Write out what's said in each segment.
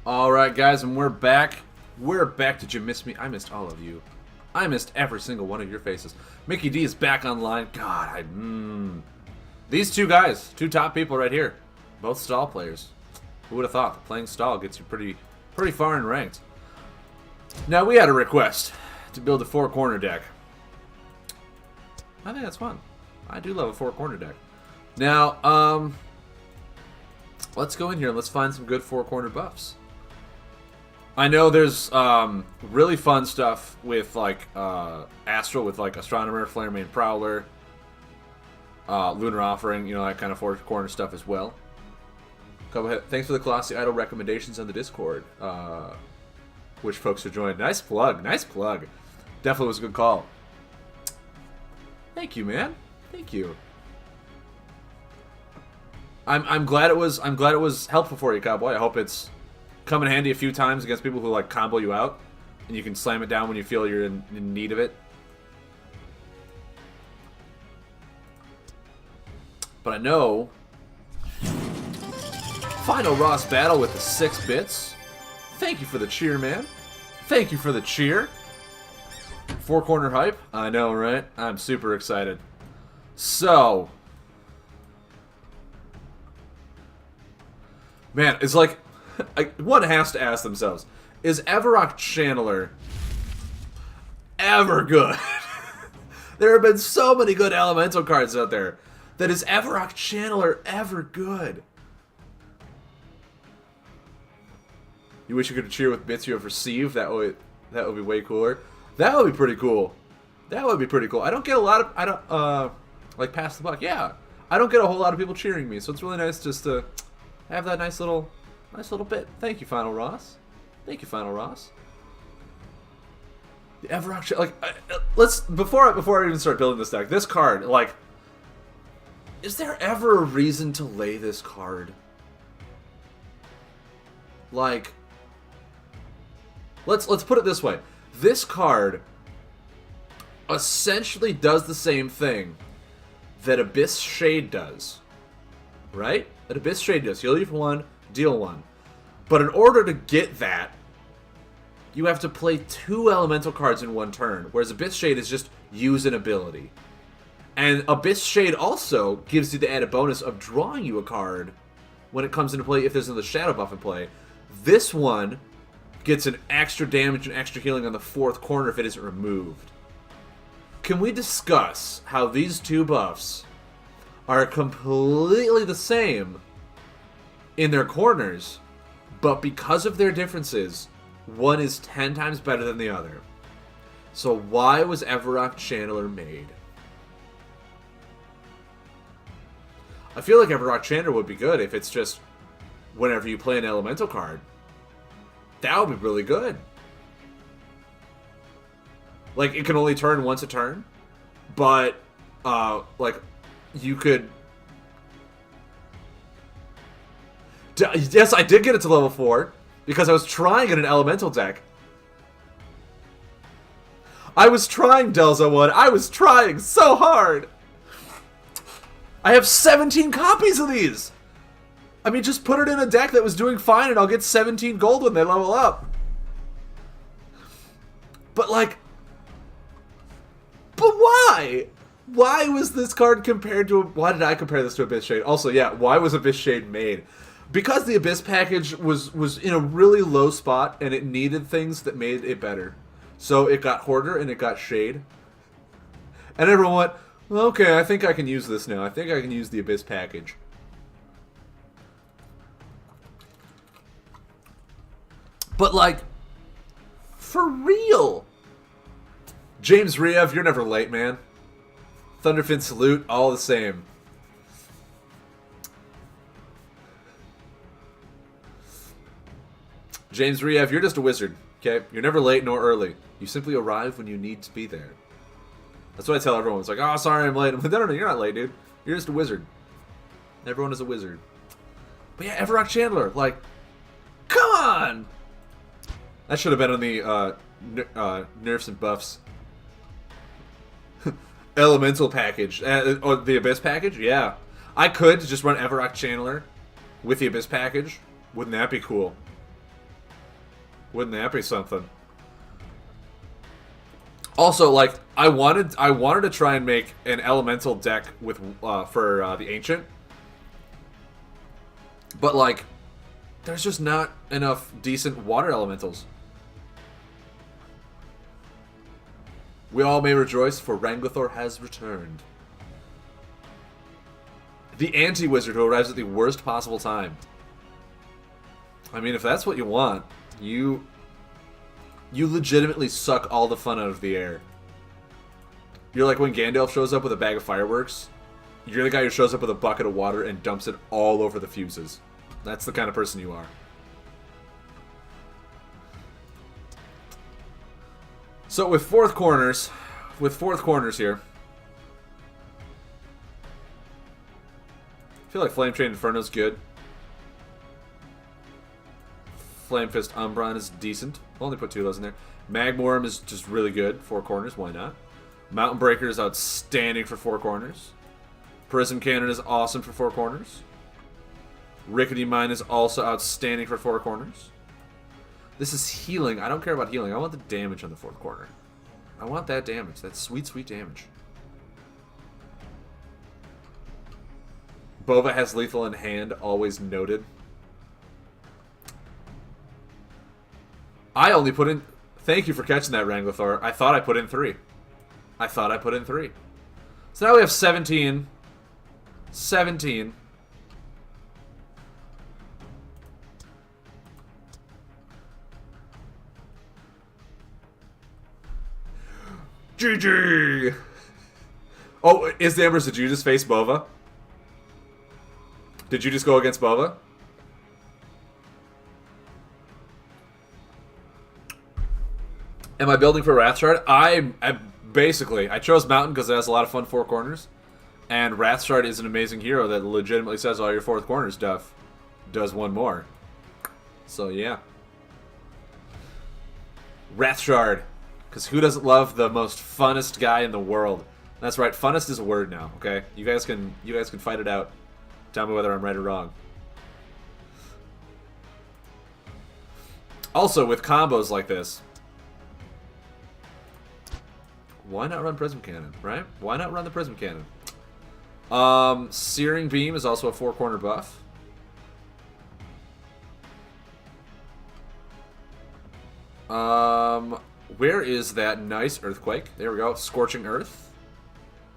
Alright guys, and we're back. We're back. Did you miss me? I missed all of you. I missed every single one of your faces. Mickey D is back online. God, These two guys, two top people right here. Both stall players. Who would have thought that playing stall gets you pretty far in ranked. Now we had a request to build a four-corner deck. I think that's fun. I do love a four-corner deck. Now, let's go in here and let's find some good four-corner buffs. I know there's really fun stuff with like Astral, with like Astronomer, Flaremain Prowler, Lunar Offering, you know, that kind of four-corner stuff as well. Go ahead. Thanks for the Colossi Idol recommendations on the Discord, which folks are joined. Nice plug, nice plug. Definitely was a good call. Thank you, man. Thank you. I'm glad it was helpful for you, Cowboy. I hope it's come in handy a few times against people who like combo you out, and you can slam it down when you feel you're in need of it. But I know Final Ross battle with the 6 bits. Thank you for the cheer, man. Thank you for the cheer. Four-corner hype. I know, right? I'm super excited. So, man, it's like one has to ask themselves: is Everrock Channeler ever good? There have been so many good elemental cards out there. That is Everrock Channeler ever good? You wish you could cheer with bits you have received. That would be way cooler. That would be pretty cool. That would be pretty cool. I don't get a lot of like pass the buck. Yeah, I don't get a whole lot of people cheering me, so it's really nice just to have that nice little bit. Thank you, Final Ross. Thank you, Final Ross. The Everrock, like, let's before I even start building this deck, this card, like, is there ever a reason to lay this card? Like, let's put it this way. This card essentially does the same thing that Abyss Shade does. Right? That Abyss Shade does. Heal you for 1, deal 1. But in order to get that, you have to play 2 elemental cards in 1 turn, whereas Abyss Shade is just use an ability. And Abyss Shade also gives you the added bonus of drawing you a card when it comes into play if there's another shadow buff in play. This one gets an extra damage and extra healing on the 4th corner if it isn't removed. Can we discuss how these 2 buffs are completely the same in their corners, but because of their differences, one is 10 times better than the other? So why was Everrock Channeler made? I feel like Everrock Channeler would be good if it's just whenever you play an elemental card. That would be really good. Like, it can only turn once a turn, but, like, you could... Yes, I did get it to level 4, because I was trying in an elemental deck. I was trying, Delza 1. I was trying so hard! I have 17 copies of these! I mean, just put it in a deck that was doing fine and I'll get 17 gold when they level up. But, like... But why? Why was this card compared to... Why did I compare this to Abyss Shade? Also, yeah, why was Abyss Shade made? Because the Abyss package was in a really low spot and it needed things that made it better. So it got Hoarder and it got Shade. And everyone went, okay, I think I can use this now. I think I can use the Abyss package. But, like, for real. James Riev, you're never late, man. Thunderfin salute, all the same. James Riev, you're just a wizard, okay? You're never late nor early. You simply arrive when you need to be there. That's what I tell everyone. It's like, oh, sorry, I'm late. I'm like, no, you're not late, dude. You're just a wizard. Everyone is a wizard. But yeah, Everrock Channeler, like, come on! That should have been on the nerfs and buffs. Elemental package. Or the Abyss package? Yeah. I could just run Everrock Channeler with the Abyss package. Wouldn't that be cool? Wouldn't that be something? Also, like, I wanted to try and make an elemental deck with for the ancient, but like, there's just not enough decent water elementals. We all may rejoice, for Ranglithor has returned. The anti-wizard who arrives at the worst possible time. I mean, if that's what you want, you legitimately suck all the fun out of the air. You're like when Gandalf shows up with a bag of fireworks. You're the guy who shows up with a bucket of water and dumps it all over the fuses. That's the kind of person you are. So with fourth corners here, I feel like Flame Train Inferno's good. Flame Fist Umbron is decent. I'll only put 2 of those in there. Magmorm is just really good. 4 corners, why not? Mountain Breaker is outstanding for 4 corners. Prism Cannon is awesome for 4 corners. Rickety Mine is also outstanding for 4 corners. This is healing. I don't care about healing. I want the damage on the 4th corner. I want that damage. That sweet, sweet damage. Bova has lethal in hand, always noted. I only put in... Thank you for catching that, Ranglithor. I thought I put in 3. So now we have 17. 17. GG! Oh, is the Embers, did you just face Bova? Did you just go against Bova? Am I building for Wrathshard? I basically, I chose Mountain because it has a lot of fun 4 corners. And Wrathshard is an amazing hero that legitimately says all your 4th corner stuff does 1 more. So yeah. Wrathshard. Because who doesn't love the most funnest guy in the world? That's right, funnest is a word now, okay? You guys can fight it out. Tell me whether I'm right or wrong. Also, with combos like this, why not run Prism Cannon, right? Why not run the Prism Cannon? Searing Beam is also a 4-corner buff. Where is that nice Earthquake? There we go. Scorching Earth.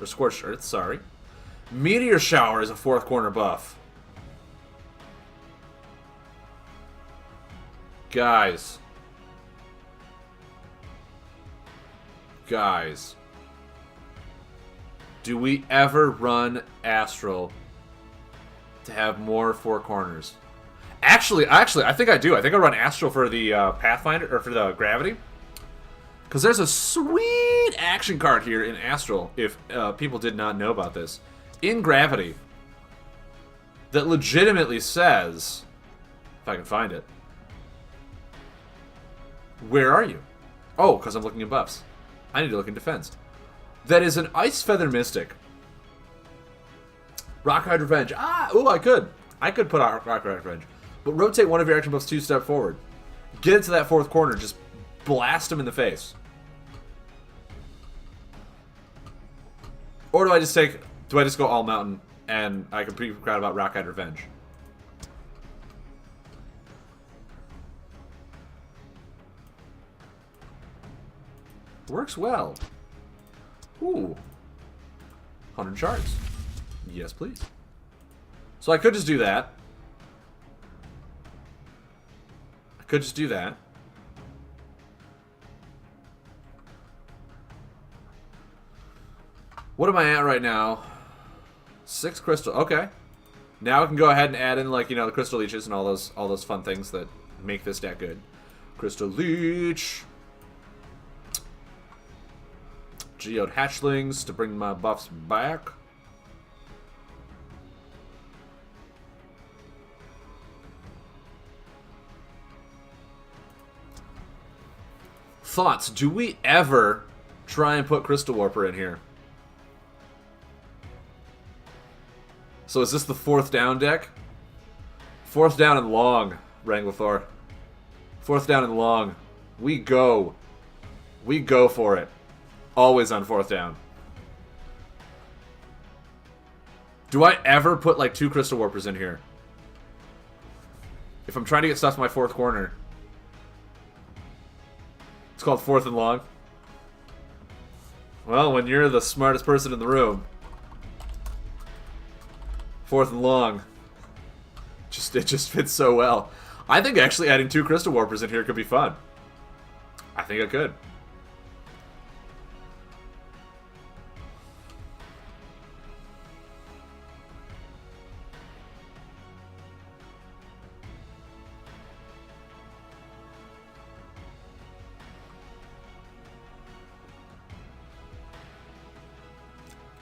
Or Scorched Earth, sorry. Meteor Shower is a 4th corner buff. Guys. Do we ever run Astral to have more 4 corners? Actually, I think I do. I think I run Astral for the Pathfinder, or for the Gravity. Because there's a sweet action card here in Astral, if people did not know about this. In Gravity. That legitimately says, if I can find it. Where are you? Oh, because I'm looking at buffs. I need to look in defense. That is an Ice Feather Mystic. Rockhide Revenge. Ooh, I could. I could put out Rockhide Revenge. But rotate one of your action buffs 2 steps forward. Get into that 4th corner. Just blast him in the face. Or do I just go all mountain and I can be proud about Rockhide Revenge? Works well. Ooh. 100 shards. Yes, please. So I could just do that. What am I at right now? 6 crystal. Okay. Now I can go ahead and add in, like, you know, the crystal leeches and all those fun things that make this deck good. Crystal leech. Geode hatchlings to bring my buffs back. Thoughts? Do we ever try and put Crystal Warper in here? So is this the 4th down deck? 4th down and long, Ranglithor. 4th down and long. We go. We go for it. Always on 4th down. Do I ever put like 2 Crystal Warpers in here? If I'm trying to get stuff to my 4th corner. It's called 4th and long. Well, when you're the smartest person in the room. 4th and long. It just fits so well. I think actually adding 2 Crystal Warpers in here could be fun. I think it could.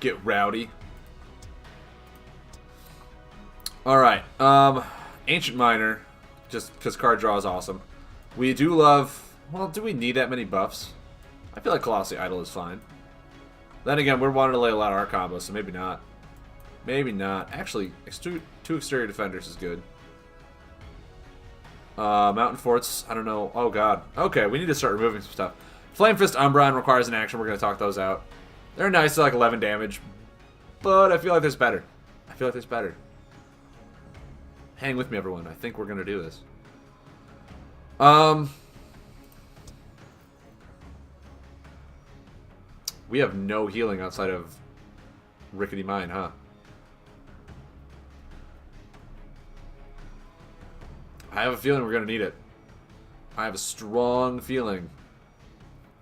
Get rowdy. Alright, Ancient Miner, just because card draw is awesome. We do love, well, do we need that many buffs? I feel like Colossi Idol is fine. Then again, we're wanting to lay a lot of our combos, so maybe not. Maybe not. Actually, 2 Exterior Defenders is good. Mountain Forts, I don't know. Oh god. Okay, we need to start removing some stuff. Flame Fist Umbron requires an action, we're going to talk those out. They're nice to like 11 damage, but I feel like there's better. I feel like there's better. Hang with me, everyone. I think we're going to do this. We have no healing outside of Rickety Mine, huh? I have a feeling we're going to need it. I have a strong feeling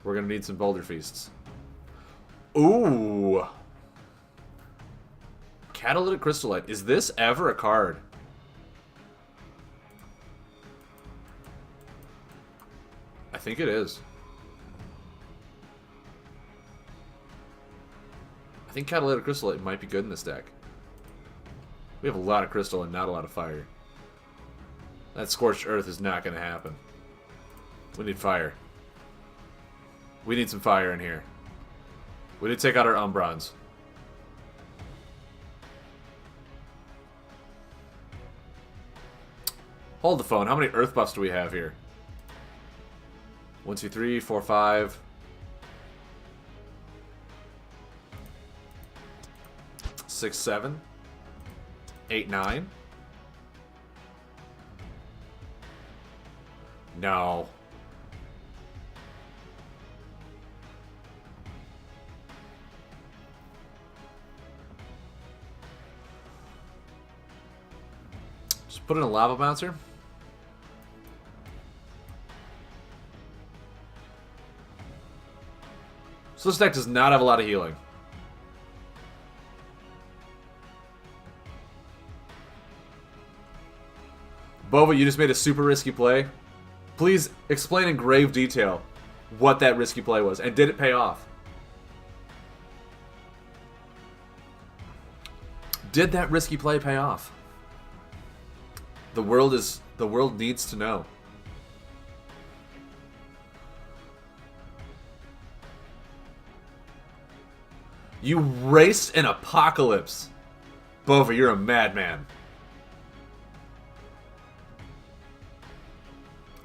we're going to need some Boulder Feasts. Ooh. Catalytic Crystallite. Is this ever a card? I think it is. I think Catalytic Crystallite might be good in this deck. We have a lot of crystal and not a lot of fire. That Scorched Earth is not going to happen. We need fire. We need some fire in here. We need to take out our Umbrons. Hold the phone. How many Earth buffs do we have here? 1, 2, 3, 4, 5. 6, 7. 8, 9. No. Just put in a Lava Bouncer. So this deck does not have a lot of healing. Bova, you just made a super risky play. Please explain in grave detail what that risky play was, and did it pay off? Did that risky play pay off? The world needs to know. You raced an apocalypse. Bova, you're a madman.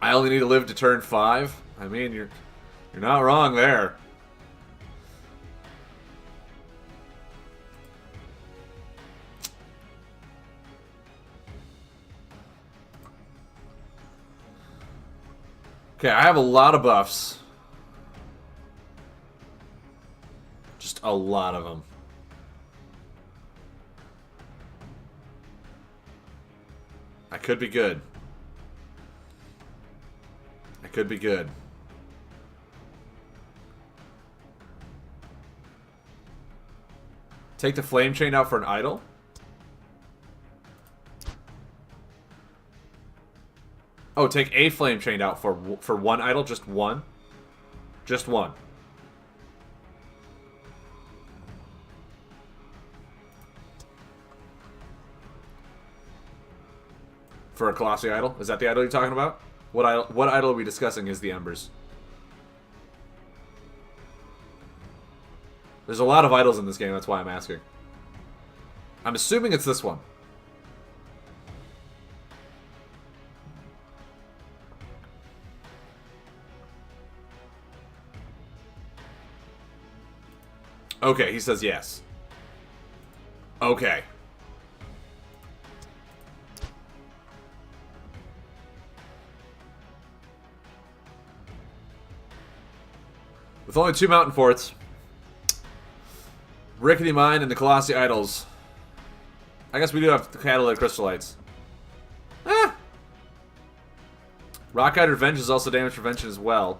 I only need to live to turn 5. I mean, you're not wrong there. Okay, I have a lot of buffs. Just a lot of them. I could be good. I could be good. Take the Flame Chain out for an idol? Oh, take a Flame Chain out for one idol? Just one? Just one. For a Colossi idol? Is that the idol you're talking about? What idol are we discussing is the Embers? There's a lot of idols in this game, that's why I'm asking. I'm assuming it's this one. Okay, he says yes. Okay. With only 2 mountain forts, Rickety Mine and the Colossi Idols. I guess we do have the Catalytic Crystallites. Eh. Rockeyed Revenge is also damage prevention as well.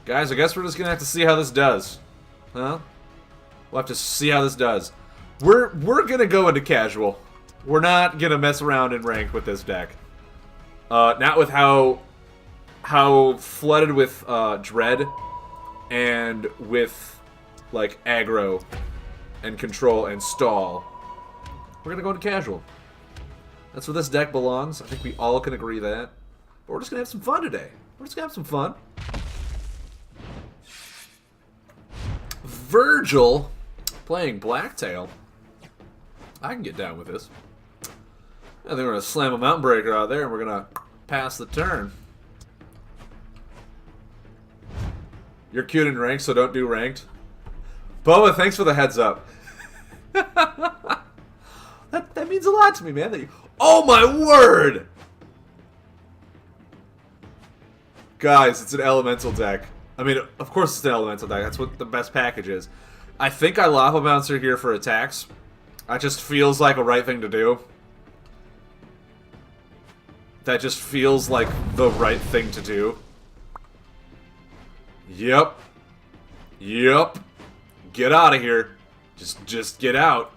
Guys, I guess we're just gonna have to see how this does. Huh? We'll have to see how this does. We're gonna go into casual. We're not gonna mess around in ranked with this deck. Not with how flooded with dread and with like aggro and control and stall. We're gonna go into casual. That's where this deck belongs. I think we all can agree that. But we're just gonna have some fun today. We're just gonna have some fun. Virgil playing Blacktail. I can get down with this. I think we're gonna slam a Mountain Breaker out there and we're gonna pass the turn. You're cute in ranked, so don't do ranked. Boa, thanks for the heads up. that means a lot to me, man. That you... Oh my word! Guys, it's an elemental deck. I mean, of course it's an elemental deck. That's what the best package is. I think I Lava Bouncer here for attacks. That just feels like a right thing to do. That just feels like the right thing to do. Yep. Yep. Get out of here. Just get out.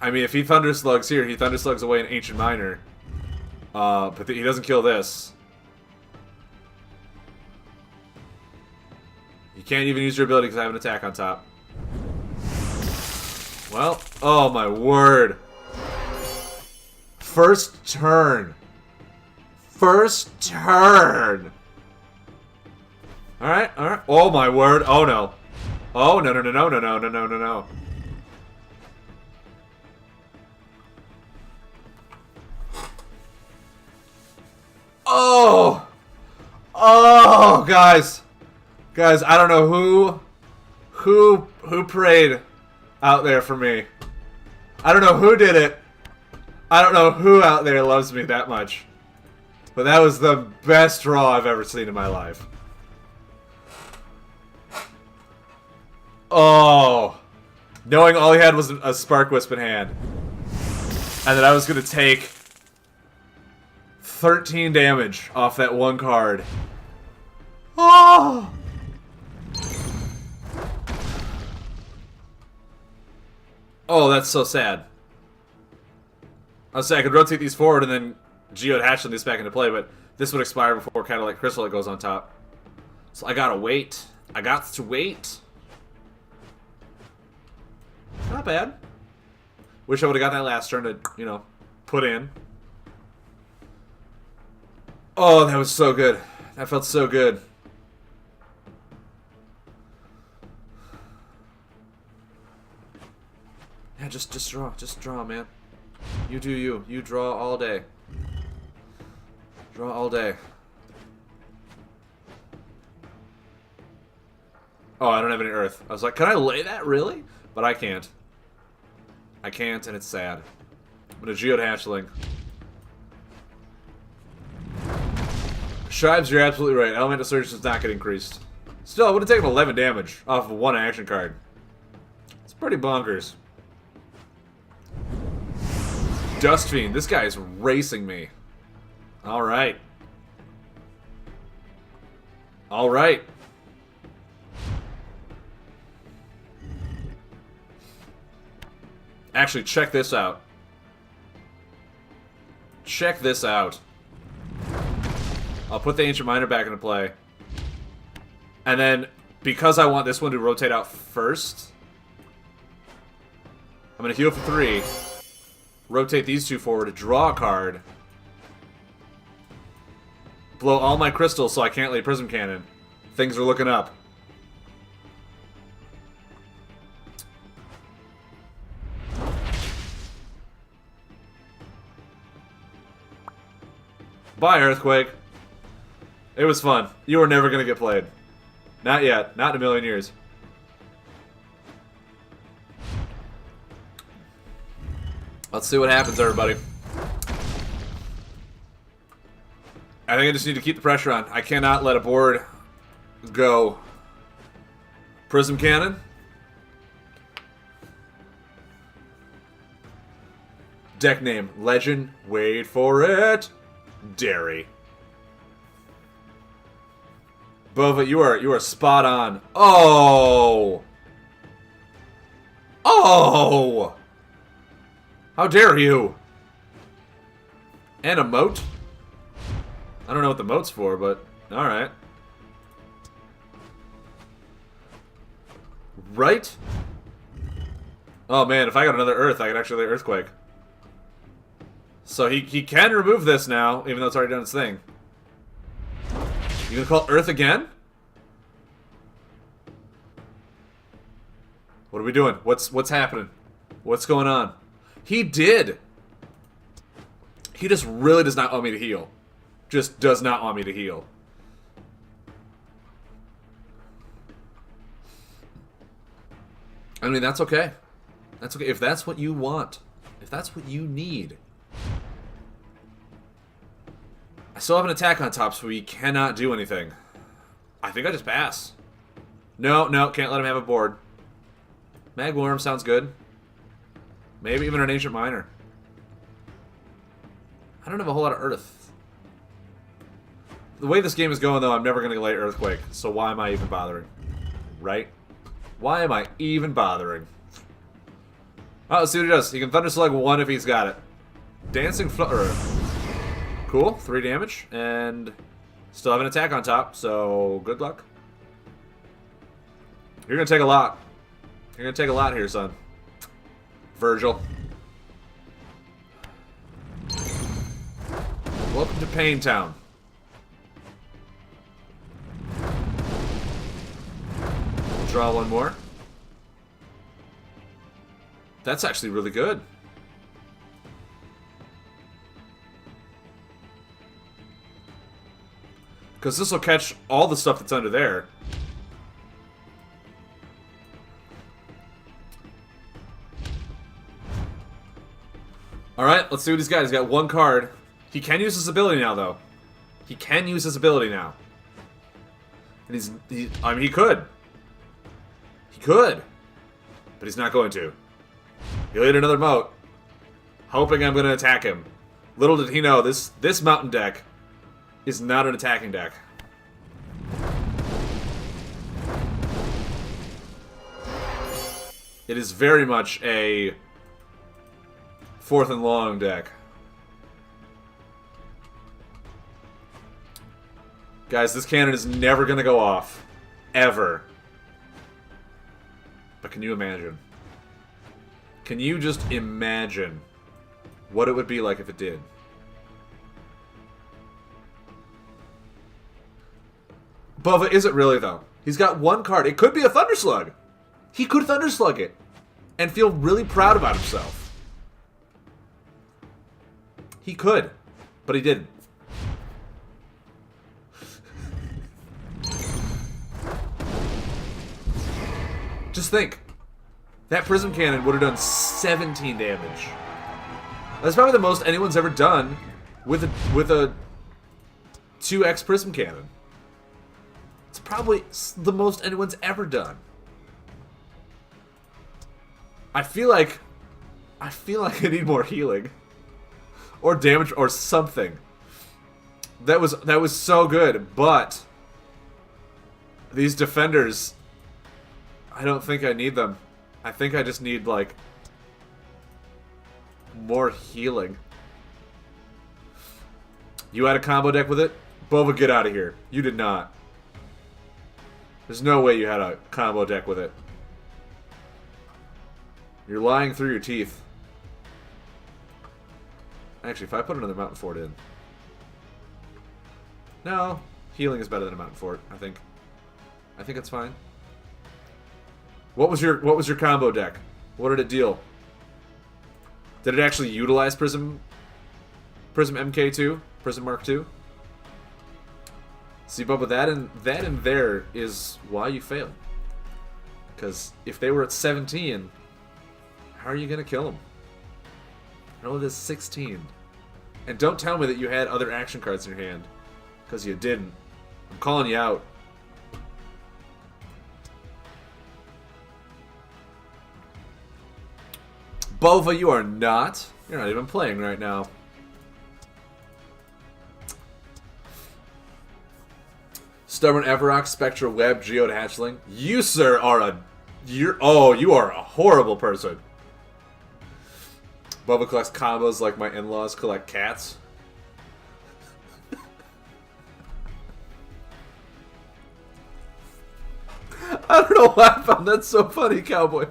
I mean, if he Thunder Slugs here, he Thunder Slugs away an Ancient Miner. But he doesn't kill this. You can't even use your ability because I have an attack on top. Well, oh my word. First turn. First turn. Alright, alright. Oh my word. Oh no. Oh no no no no no no no no no no. Oh! Oh, guys. Guys, I don't know who prayed out there for me. I don't know who did it. I don't know who out there loves me that much. But that was the best draw I've ever seen in my life. Oh. Knowing all he had was a Spark Wisp in hand. And that I was going to take 13 damage off that one card. Oh! Oh, that's so sad. I was saying I could rotate these forward and then Geode Hatchling these back into play, but this would expire before Catalytic Crystal goes on top. So I gotta wait. I got to wait. Not bad. Wish I would have got that last turn to, you know, put in. Oh, that was so good. That felt so good. Yeah, just draw, man. You do you. You draw all day. Draw all day. Oh, I don't have any earth. I was like, can I lay that, really? But I can't. I can't, and it's sad. I'm gonna Geode Hatchling. Shibes, you're absolutely right. Elemental Surge does not get increased. Still, I would have taken 11 damage off of one action card. It's pretty bonkers. Dust Fiend, this guy is racing me. Alright. Alright. Actually, check this out. Check this out. I'll put the Ancient Miner back into play. And then, because I want this one to rotate out first, I'm going to heal for 3. Rotate these two forward, draw a card. Blow all my crystals so I can't lay Prism Cannon. Things are looking up. Bye, Earthquake. It was fun. You were never going to get played. Not yet. Not in a million years. Let's see what happens, everybody. I think I just need to keep the pressure on. I cannot let a board go. Prism cannon. Deck name. Legend. Wait for it. Dairy. Bova, you are spot on. Oh! Oh! How dare you? And a moat? I don't know what the moat's for, but alright. Right? Oh man, if I got another Earth, I could actually Earthquake. So he can remove this now, even though it's already done its thing. You gonna call Earth again? What are we doing? What's happening? What's going on? He did! He just really does not want me to heal. Just does not want me to heal. I mean, that's okay. That's okay. If that's what you want. If that's what you need. I still have an attack on top, so we cannot do anything. I think I just pass. No, can't let him have a board. Magworm sounds good. Maybe even an Ancient Miner. I don't have a whole lot of Earth. The way this game is going, though, I'm never going to lay Earthquake. So why am I even bothering? Right? Why am I even bothering? Oh, let's see what he does. He can Thunder Slug 1 if he's got it. Dancing Flutter. Cool. 3 damage. And still have an attack on top, so good luck. You're going to take a lot. You're going to take a lot here, son. Virgil. Welcome to Pain Town. We'll draw one more. That's actually really good. Because this will catch all the stuff that's under there. Alright, let's see what he's got. He's got 1 card. He can use his ability now, though. He can use his ability now. And I mean, he could. He could. But he's not going to. He'll hit another moat. Hoping I'm going to attack him. Little did he know, this mountain deck is not an attacking deck. It is very much a 4th and long deck. Guys, this cannon is never going to go off. Ever. But can you imagine? Can you just imagine what it would be like if it did? Bova, is it really, though? He's got 1 card. It could be a Thunder Slug. He could Thunder Slug it and feel really proud about himself. He could, but he didn't. Just think. That Prism Cannon would have done 17 damage. That's probably the most anyone's ever done with a 2x Prism Cannon. It's probably the most anyone's ever done. I feel like I need more healing. Or damage or something. That was so good, but these defenders, I don't think I need them. I think I just need, like, more healing. You had a combo deck with it? Bova, get out of here. You did not. There's no way you had a combo deck with it. You're lying through your teeth. Actually, if I put another Mountain Fort in... No. Healing is better than a Mountain Fort, I think. I think it's fine. What was your combo deck? What did it deal? Did it actually utilize Prism MK2? Prism Mark II? See, but that in there is why you failed. Because if they were at 17, how are you gonna kill them? No, it is 16. And don't tell me that you had other action cards in your hand, because you didn't. I'm calling you out. Bova, you are not. You're not even playing right now. Stubborn Everrock, Spectra Web, Geode Hatchling. You, sir, are a... you are a horrible person. Bubba collects combos like my in-laws collect cats. I don't know why I found that so funny, Cowboy.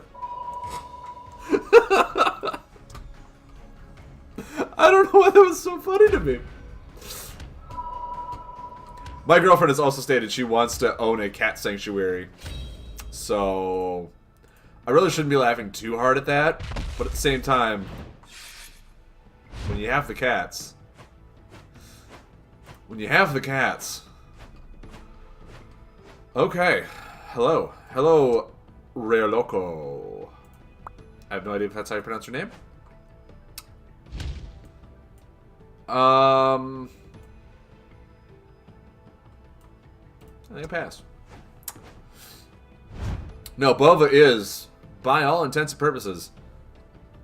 I don't know why that was so funny to me. My girlfriend has also stated she wants to own a cat sanctuary. So... I really shouldn't be laughing too hard at that. But at the same time... when you have the cats... when you have the cats... Okay. Hello. Hello, Rare Loco. I have no idea if that's how you pronounce your name. I think I pass. No, Bova is, by all intents and purposes,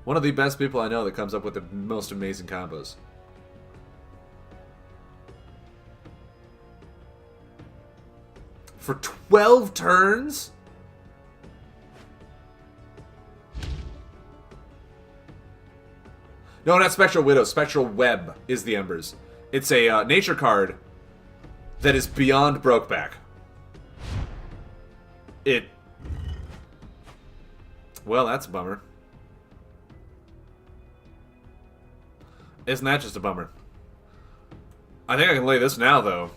one of the best people I know that comes up with the most amazing combos. For 12 turns? No, not Spectral Widow. Spectral Web is the Embers. It's a nature card that is beyond Brokeback. Well, that's a bummer. Isn't that just a bummer? I think I can lay this now, though.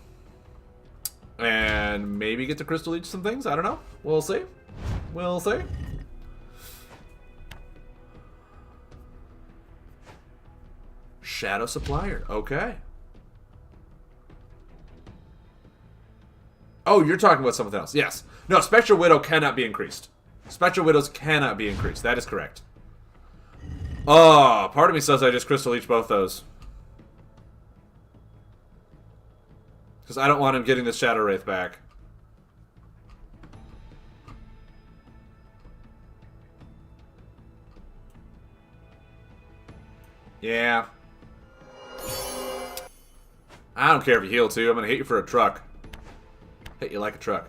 And maybe get to Crystal Leech some things? I don't know. We'll see. We'll see. Shadow Supplier. Okay. Oh, you're talking about something else. Yes. No, Spectral Widow cannot be increased. Spectral Widows cannot be increased. That is correct. Oh, part of me says I just Crystal Leech both those. Because I don't want him getting the Shadow Wraith back. Yeah. I don't care if you heal too. I'm going to hit you for a truck. Hit you like a truck.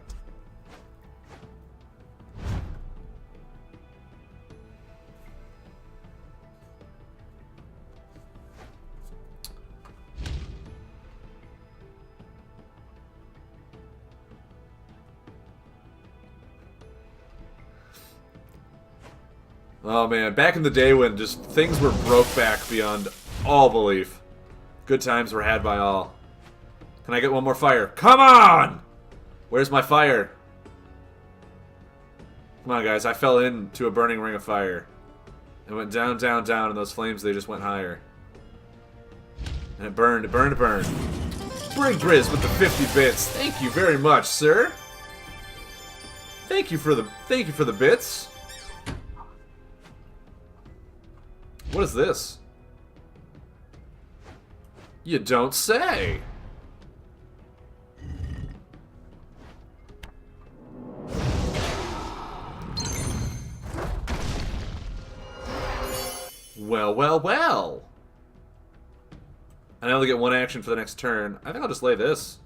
Oh man, back in the day when just things were broke back beyond all belief. Good times were had by all. Can I get one more fire? Come on! Where's my fire? Come on guys, I fell into a burning ring of fire. It went down, down, down, and those flames, they just went higher. And it burned, it burned, it burned. Brig Grizz with the 50 bits. Thank you very much, sir. Thank you for the bits. What is this? You don't say. Well, well, well. I only get one action for the next turn. I think I'll just lay this.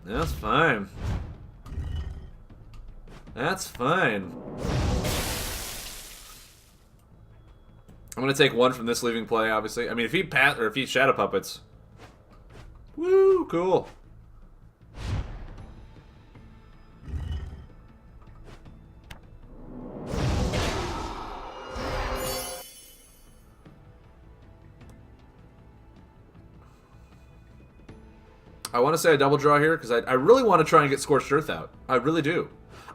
That's fine. That's fine. I'm gonna take one from this leaving play, obviously. I mean, if he Shadow Puppets. Woo, cool. I want to say a double draw here, because I really want to try and get Scorched Earth out. I really do.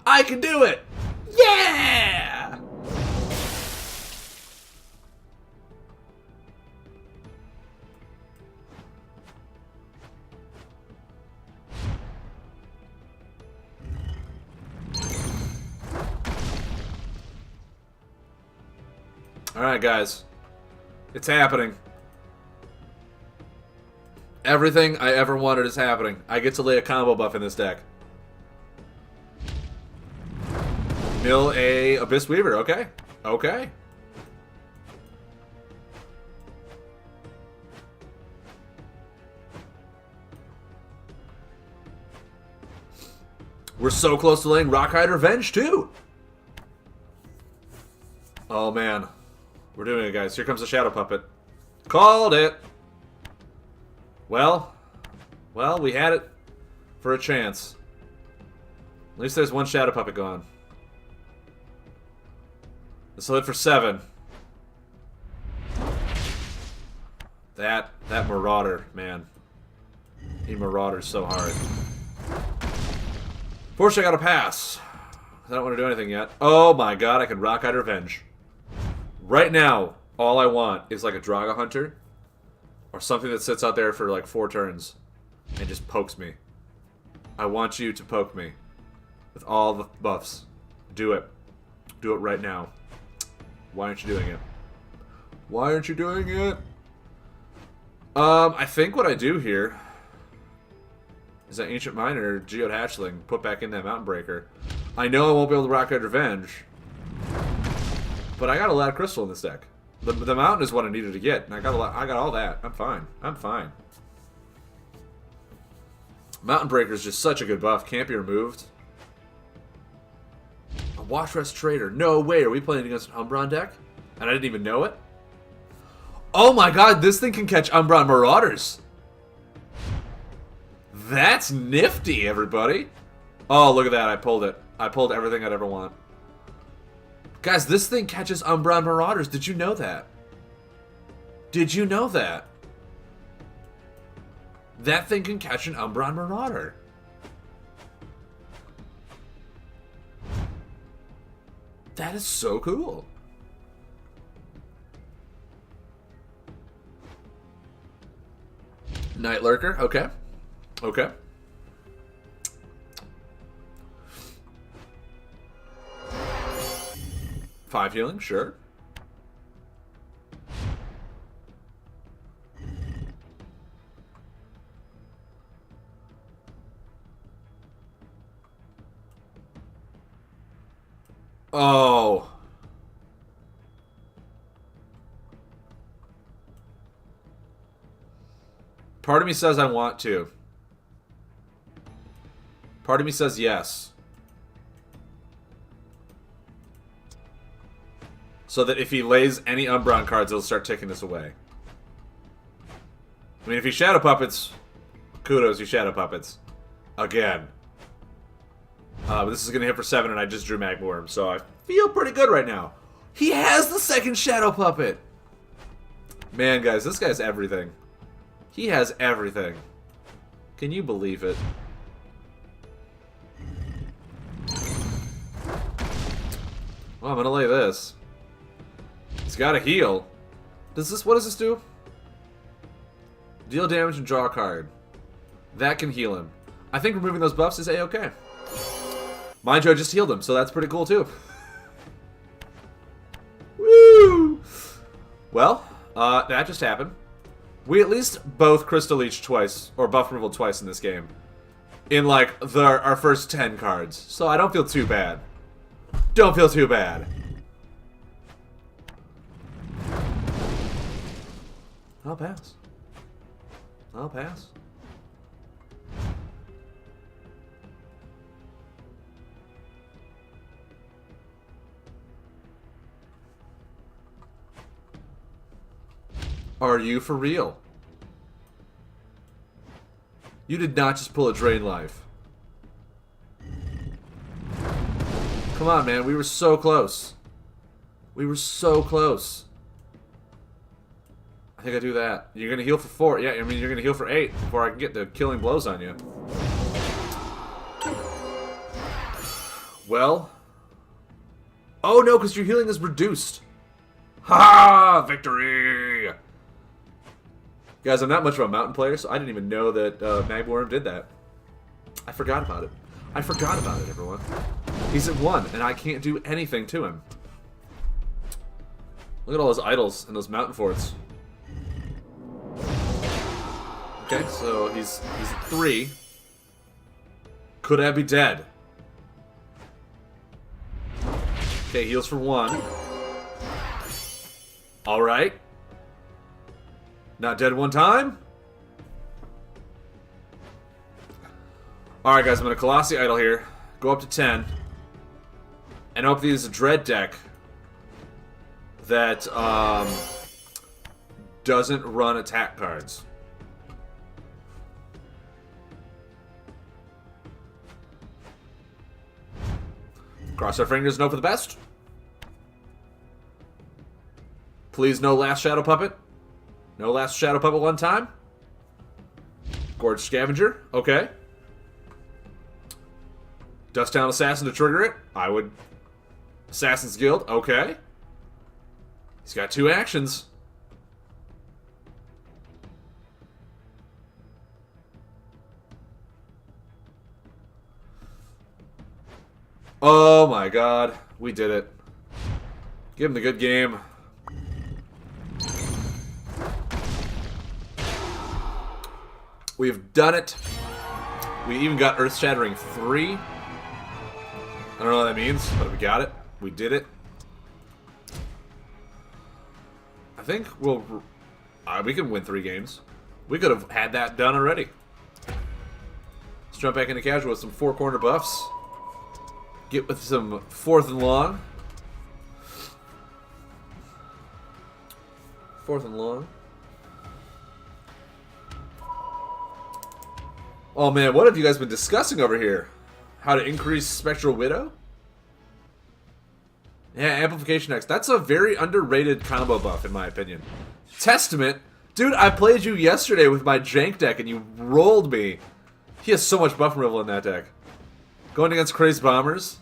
I can do it! Yeah! Alright, guys. It's happening. Everything I ever wanted is happening. I get to lay a combo buff in this deck. Mill a Abyss Weaver. Okay. Okay. We're so close to laying Rockhide Revenge, too. Oh, man. We're doing it, guys. Here comes the Shadow Puppet. Called it. Well, we had it for a chance. At least there's one Shadow Puppet gone. This will hit for 7. That Marauder, man. He marauders so hard. Fortunately, I got a pass. I don't want to do anything yet. Oh my god, I can Rockhide Revenge. Right now, all I want is like a Draga Hunter. Or something that sits out there for like 4 turns. And just pokes me. I want you to poke me. With all the buffs. Do it. Do it right now. Why aren't you doing it? Why aren't you doing it? I think what I do here is that Ancient Miner or Geode Hatchling put back in that Mountain Breaker. I know I won't be able to Rockhide Revenge, but I got a lot of crystal in this deck. The mountain is what I needed to get, and I got all that. I'm fine. I'm fine. Mountain Breaker is just such a good buff. Can't be removed. A Watch Rest Trader. No way. Are we playing against an Umbron deck? And I didn't even know it? Oh my god, this thing can catch Umbron Marauders. That's nifty, everybody. Oh, look at that. I pulled it. I pulled everything I'd ever want. Guys, this thing catches Umbron Marauders. Did you know that? Did you know that? That thing can catch an Umbron Marauder. That is so cool. Night Lurker, okay. Okay. Five healing, sure. Oh. Part of me says I want to. Part of me says yes. So that if he lays any Umbron cards, it'll start taking this away. I mean, if he Shadow Puppets, kudos, you Shadow Puppets. Again. But this is going to hit for 7, and I just drew Magworm, so I feel pretty good right now. He has the second Shadow Puppet! Man, guys, this guy's everything. He has everything. Can you believe it? Well, I'm going to lay this. He's got to heal. What does this do? Deal damage and draw a card. That can heal him. I think removing those buffs is A-okay. Mind you, I just healed him, so that's pretty cool too. Woo! Well, that just happened. We at least both Crystal Leech twice, or buff removal twice in this game. In like our first 10 cards. So I don't feel too bad. Don't feel too bad. I'll pass. I'll pass. Are you for real? You did not just pull a Drain Life. Come on, man. We were so close. We were so close. I think I do that. You're going to heal for 4. Yeah, I mean, you're going to heal for 8 before I can get the killing blows on you. Well. Oh, no, because your healing is reduced. Ha! Victory! Guys, I'm not much of a mountain player, so I didn't even know that Magworm did that. I forgot about it. I forgot about it, everyone. He's at 1, and I can't do anything to him. Look at all those idols and those mountain forts. Okay, so he's at 3. Could I be dead? Okay, heals for 1. Alright. Not dead one time? Alright guys, I'm gonna Colossi idol here. Go up to 10. And hope these is a dread deck that doesn't run attack cards. Cross our fingers and hope for the best. Please no last Shadow Puppet. No last Shadow Puppet one time. Gorge Scavenger. Okay. Dusttown Assassin to trigger it. I would... Assassin's Guild. Okay. He's got 2 actions. Oh my god. We did it. Give him the good game. We've done it. We even got Earth Shattering 3. I don't know what that means, but we got it. We did it. I think we'll... we can win 3 games. We could have had that done already. Let's jump back into casual with some 4-corner buffs. Get with some 4th and long. 4th and long. Oh man, what have you guys been discussing over here? How to increase Spectral Widow? Yeah, Amplification X. That's a very underrated combo buff, in my opinion. Testament? Dude, I played you yesterday with my jank deck and you rolled me. He has so much buff removal in that deck. Going against Crazed Bombers.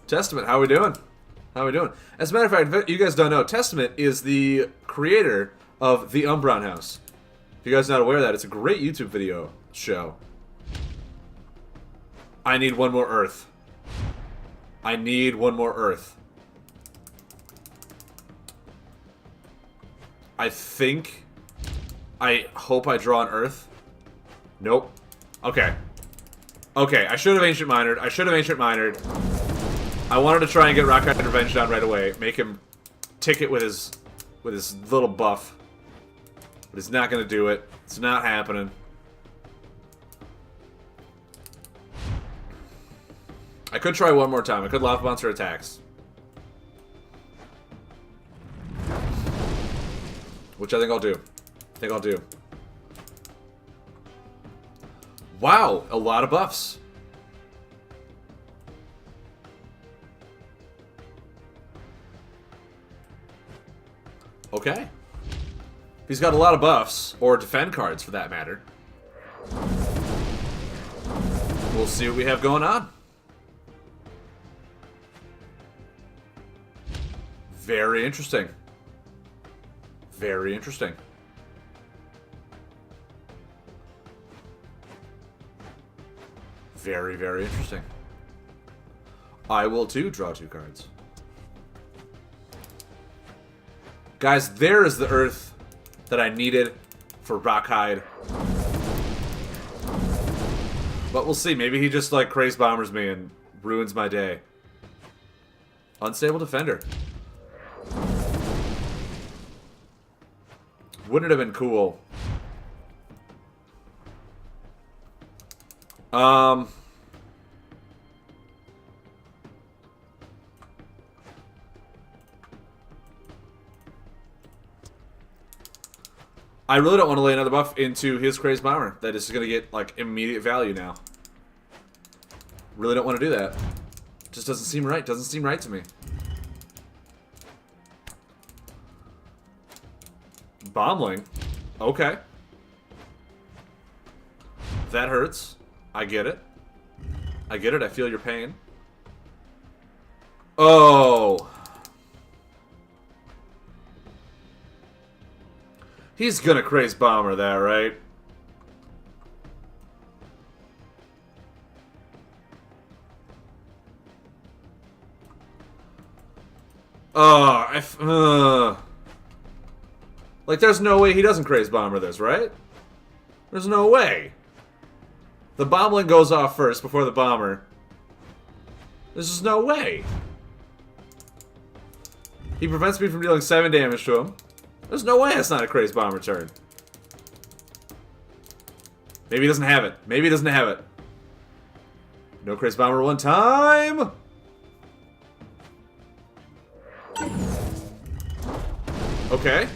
Testament, how we doing? How we doing? As a matter of fact, if you guys don't know, Testament is the creator of the Umbron House. If you guys are not aware of that, it's a great YouTube video show. I need one more Earth. I need one more Earth. I think... I hope I draw an Earth. Nope. Okay. Okay, I should have Ancient Minored. I should have Ancient Minored. I wanted to try and get Rockeye Revenge down right away. Make him ticket with his little buff. But he's not gonna do it. It's not happening. I could try one more time. I could Lava Monster attacks. Which I think I'll do. Wow, a lot of buffs. Okay. He's got a lot of buffs, or defend cards for that matter. We'll see what we have going on. Very interesting. Very interesting. Very, very interesting. I will too draw 2 cards. Guys, there is the Earth that I needed for Rockhide. But we'll see. Maybe he just, like, Crazed Bombers me and ruins my day. Unstable Defender. Wouldn't it have been cool? I really don't want to lay another buff into his Crazed Bomber. That is going to get, like, immediate value now. Really don't want to do that. Just doesn't seem right. Doesn't seem right to me. Bombling. Okay. That hurts. I get it. I get it. I feel your pain. Oh. He's gonna Crazed Bomber that, right? Like, there's no way he doesn't craze bomber this, right? There's no way. The bombling goes off first before the bomber. There's just no way. He prevents me from dealing 7 damage to him. There's no way that's not a craze bomber turn. Maybe he doesn't have it. Maybe he doesn't have it. No craze bomber one time. Okay.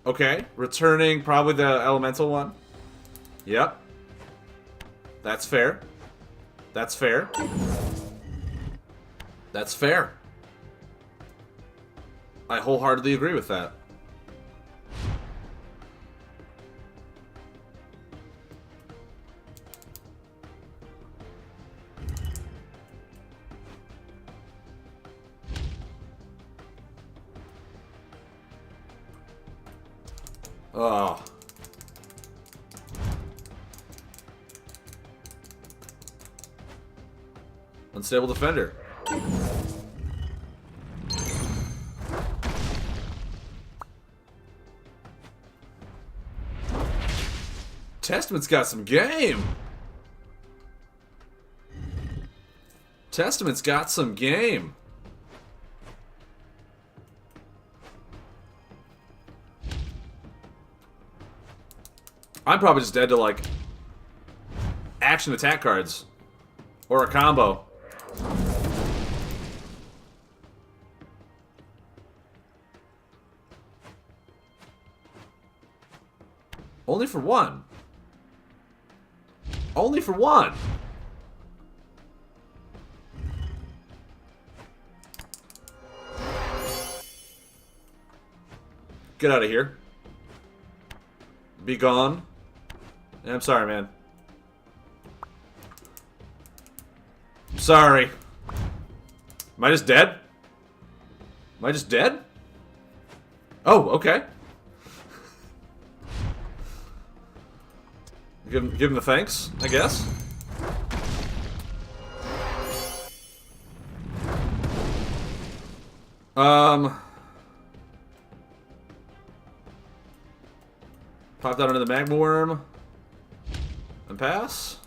Okay. Returning probably the elemental one. Yep. That's fair. That's fair. That's fair. I wholeheartedly agree with that. Oh. Unstable defender. Testament's got some game. Testament's got some game. I'm probably just dead to, like, action attack cards. Or a combo. Only for one. Only for one. Get out of here. Be gone. I'm sorry, man. I'm sorry. Am I just dead? Am I just dead? Oh, okay. Give him the thanks, I guess. Pop that under the magma worm. And pass.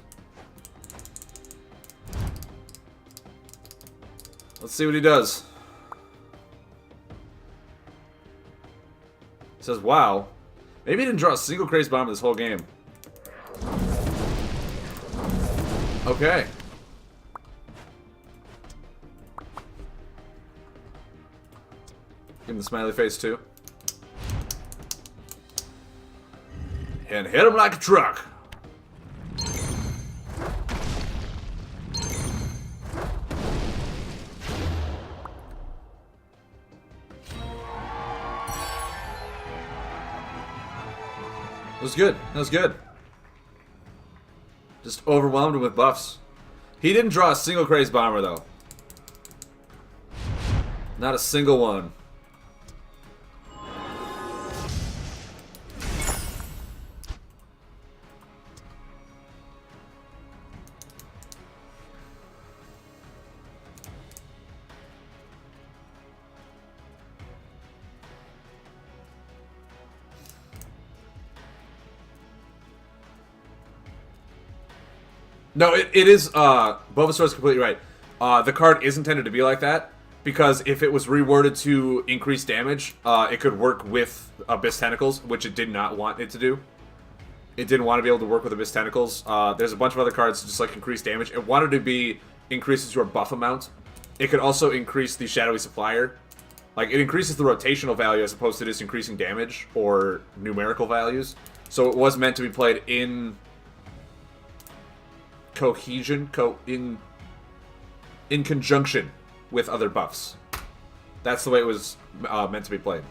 Let's see what he does. He says, wow. Maybe he didn't draw a single craze bomb this whole game. Okay. Give him the smiley face too. And hit him like a truck. That was good. That was good. Just overwhelmed him with buffs. He didn't draw a single craze bomber though. Not a single one. No, it is, Bulbasaur is completely right. The card is intended to be like that, because if it was reworded to increase damage, it could work with Abyss Tentacles, which it did not want it to do. It didn't want to be able to work with Abyss Tentacles. There's a bunch of other cards just like increase damage. It wanted to be increases your buff amount. It could also increase the Shadowy Supplier. Like, it increases the rotational value as opposed to just increasing damage or numerical values. So it was meant to be played in cohesion, in conjunction with other buffs. That's the way it was meant to be played.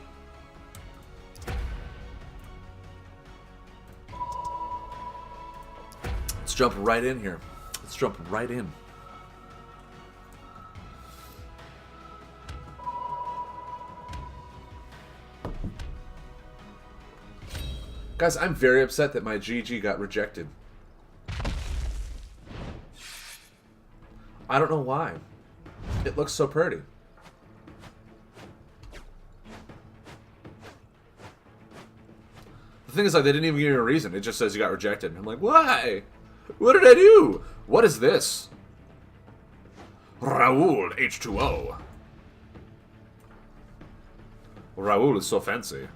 Let's jump right in here. Let's jump right in. Guys, I'm very upset that my GG got rejected. I don't know why. It looks so pretty. The thing is, like, they didn't even give me a reason. It just says you got rejected. I'm like, why? What did I do? What is this? Raul H2O. Raul is so fancy.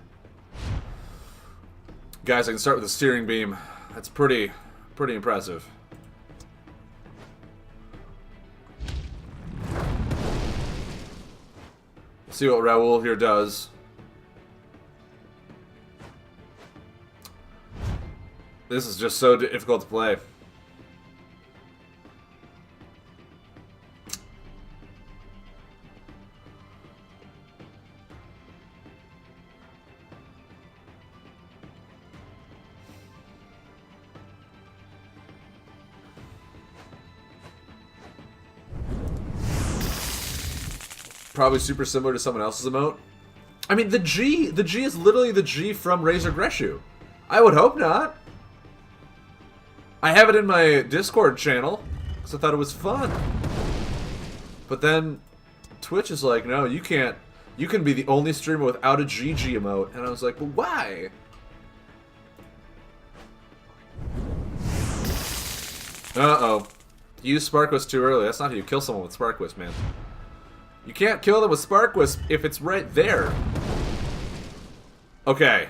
Guys, I can start with the steering beam. That's pretty impressive. See what Raul here does. This is just so difficult to play. Probably super similar to someone else's emote. I mean, the G is literally the G from Razor Greshu. I would hope not. I have it in my Discord channel because I thought it was fun. But then Twitch is like, no, you can't. You can be the only streamer without a GG emote. And I was like, but why? Uh-oh. You used Spark Wisp too early. That's not how you kill someone with Spark Wisp, man. You can't kill them with Spark Wisp if it's right there. Okay.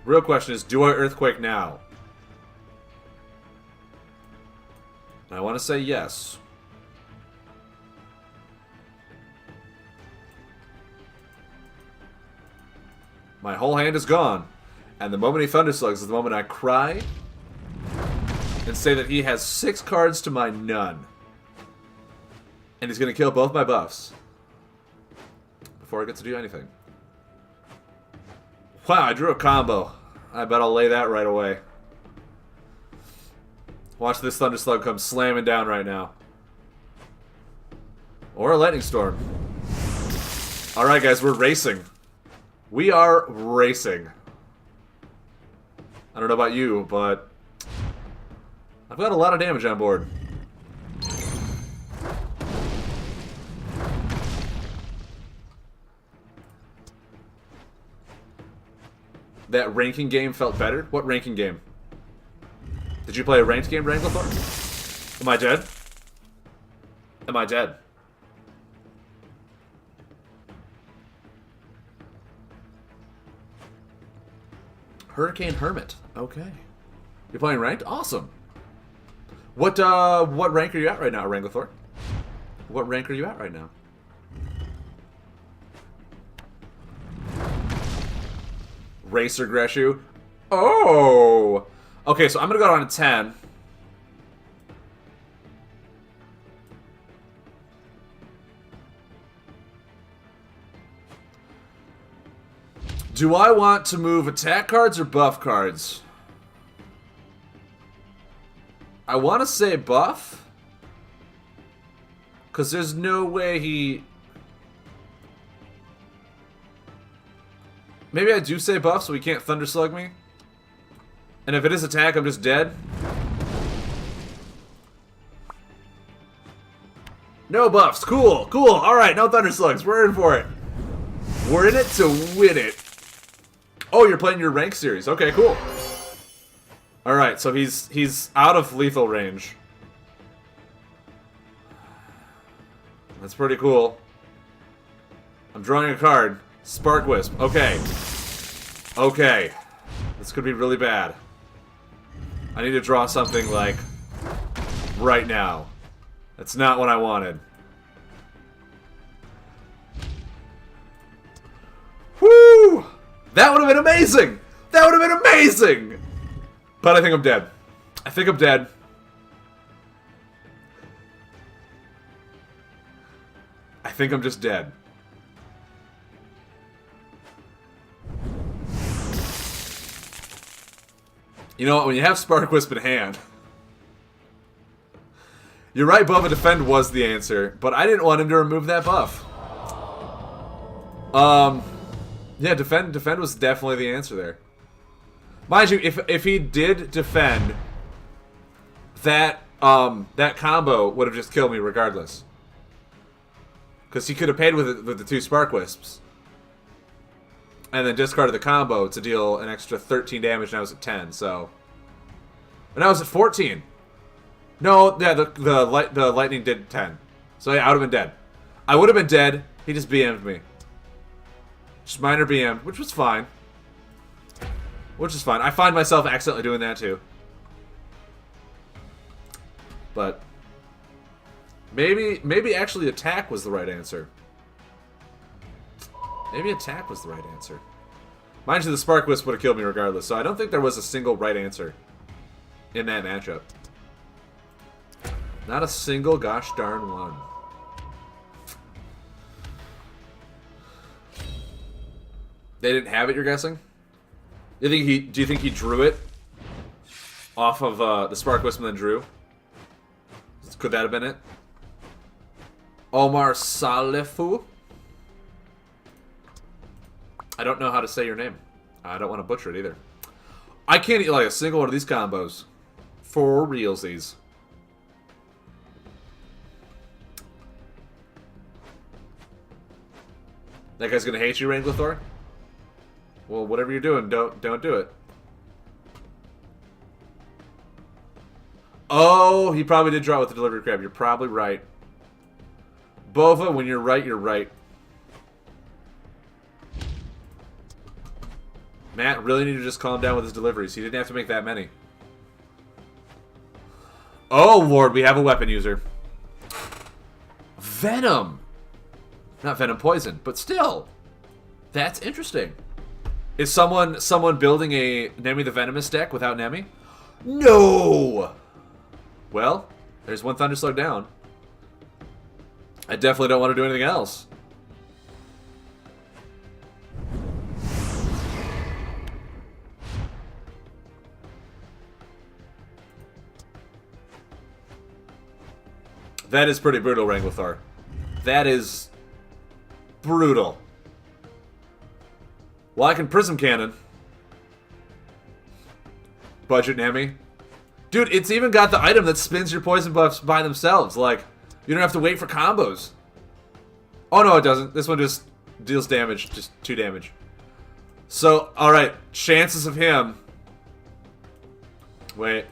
Real question is, do I Earthquake now? I want to say yes. My whole hand is gone. And the moment he Thunderslugs is the moment I cry and say that he has 6 cards to my none. And he's going to kill both my buffs before I get to do anything. Wow, I drew a combo. I bet I'll lay that right away. Watch this Thunderslug come slamming down right now. Or a Lightning Storm. Alright guys, we're racing. We are racing. I don't know about you, but I've got a lot of damage on board. That ranking game felt better? What ranking game? Did you play a ranked game, Wranglethorn? Am I dead? Am I dead? Hurricane Hermit. Okay. You're playing ranked? Awesome. What rank are you at right now, Wranglethorn? What rank are you at right now? Racer Greshu. Oh! Okay, so I'm gonna go down to 10. Do I want to move attack cards or buff cards? I want to say buff. Because there's no way he... Maybe I do say buff so he can't Thunderslug me. And if it is attack, I'm just dead. No buffs. Cool. Cool. Alright, no Thunderslugs. We're in for it. We're in it to win it. Oh, you're playing your rank series. Okay, cool. Alright, so he's out of lethal range. That's pretty cool. I'm drawing a card. Spark Wisp. Okay. Okay. This could be really bad. I need to draw something, like, right now. That's not what I wanted. Woo! That would have been amazing! That would have been amazing! But I think I'm dead. I think I'm dead. I think I'm just dead. You know what, when you have Spark Wisp in hand... You're right, Buff and Defend was the answer, but I didn't want him to remove that buff. Yeah, Defend was definitely the answer there. Mind you, if he did Defend, that combo would have just killed me regardless. Because he could have paid with the 2 Spark Wisps. and then discarded the combo to deal an extra 13 damage, and I was at 10, so... And I was at 14! No, yeah, the lightning did 10. So yeah, I would have been dead. I would have been dead, he just BM'd me. Just minor BM, which was fine. Which is fine. I find myself accidentally doing that too. But... Maybe actually attack was the right answer. Maybe attack was the right answer. Mind you, the Spark Wisp would have killed me regardless, so I don't think there was a single right answer in that matchup. Not a single gosh darn one. They didn't have it, you're guessing? Do you think he drew it off of the Spark Wisp and then drew? Could that have been it? Omar Salifu? I don't know how to say your name. I don't want to butcher it either. I can't eat like a single one of these combos. For realsies. That guy's gonna hate you, Rainglithor? Well, whatever you're doing, don't do it. Oh, he probably did draw with the delivery crab. You're probably right. Bova, when you're right, you're right. Matt really needed to just calm down with his deliveries. He didn't have to make that many. Oh, Lord, we have a weapon user. Venom! Not Venom Poison, but still. That's interesting. Is someone building a Nemi the Venomous deck without Nemi? No! Well, there's one Thunderslug down. I definitely don't want to do anything else. That is pretty brutal, Ranglithar. That is brutal. Well, I can Prism Cannon. Budget Nemi. Dude, it's even got the item that spins your poison buffs by themselves. Like, you don't have to wait for combos. Oh, no, it doesn't. This one just deals damage. Just 2 damage. So, alright. Chances of him... Wait.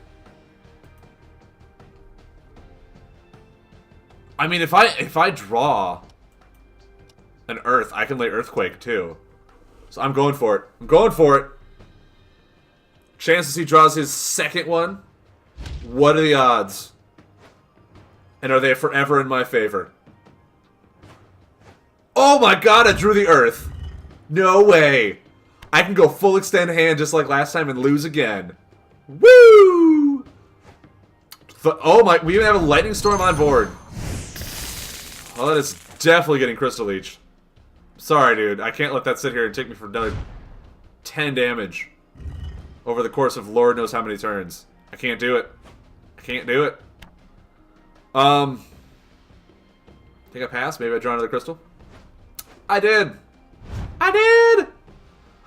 I mean, if I draw an Earth, I can lay Earthquake, too. So I'm going for it. I'm going for it. Chances he draws his second one. What are the odds? And are they forever in my favor? Oh my god, I drew the Earth. No way. I can go full extend hand just like last time and lose again. Woo! Oh my, we even have a Lightning Storm on board. Oh, that is definitely getting Crystal Leech. Sorry, dude. I can't let that sit here and take me for another 10 damage over the course of Lord knows how many turns. I can't do it. I can't do it. Think I passed? Maybe I draw another crystal? I did! I did!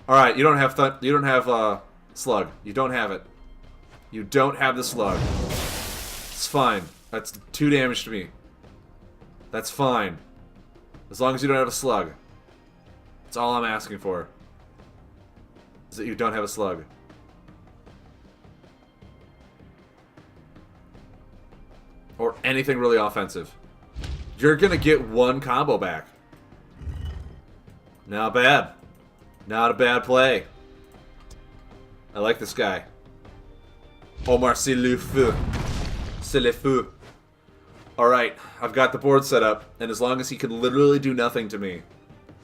Alright, you don't have slug. You don't have it. You don't have the slug. It's fine. That's 2 damage to me. That's fine. As long as you don't have a slug. That's all I'm asking for. Is that you don't have a slug. Or anything really offensive. You're gonna get 1 combo back. Not bad. Not a bad play. I like this guy. Omar Salifu. Salifu. Alright, I've got the board set up, and as long as he can literally do nothing to me,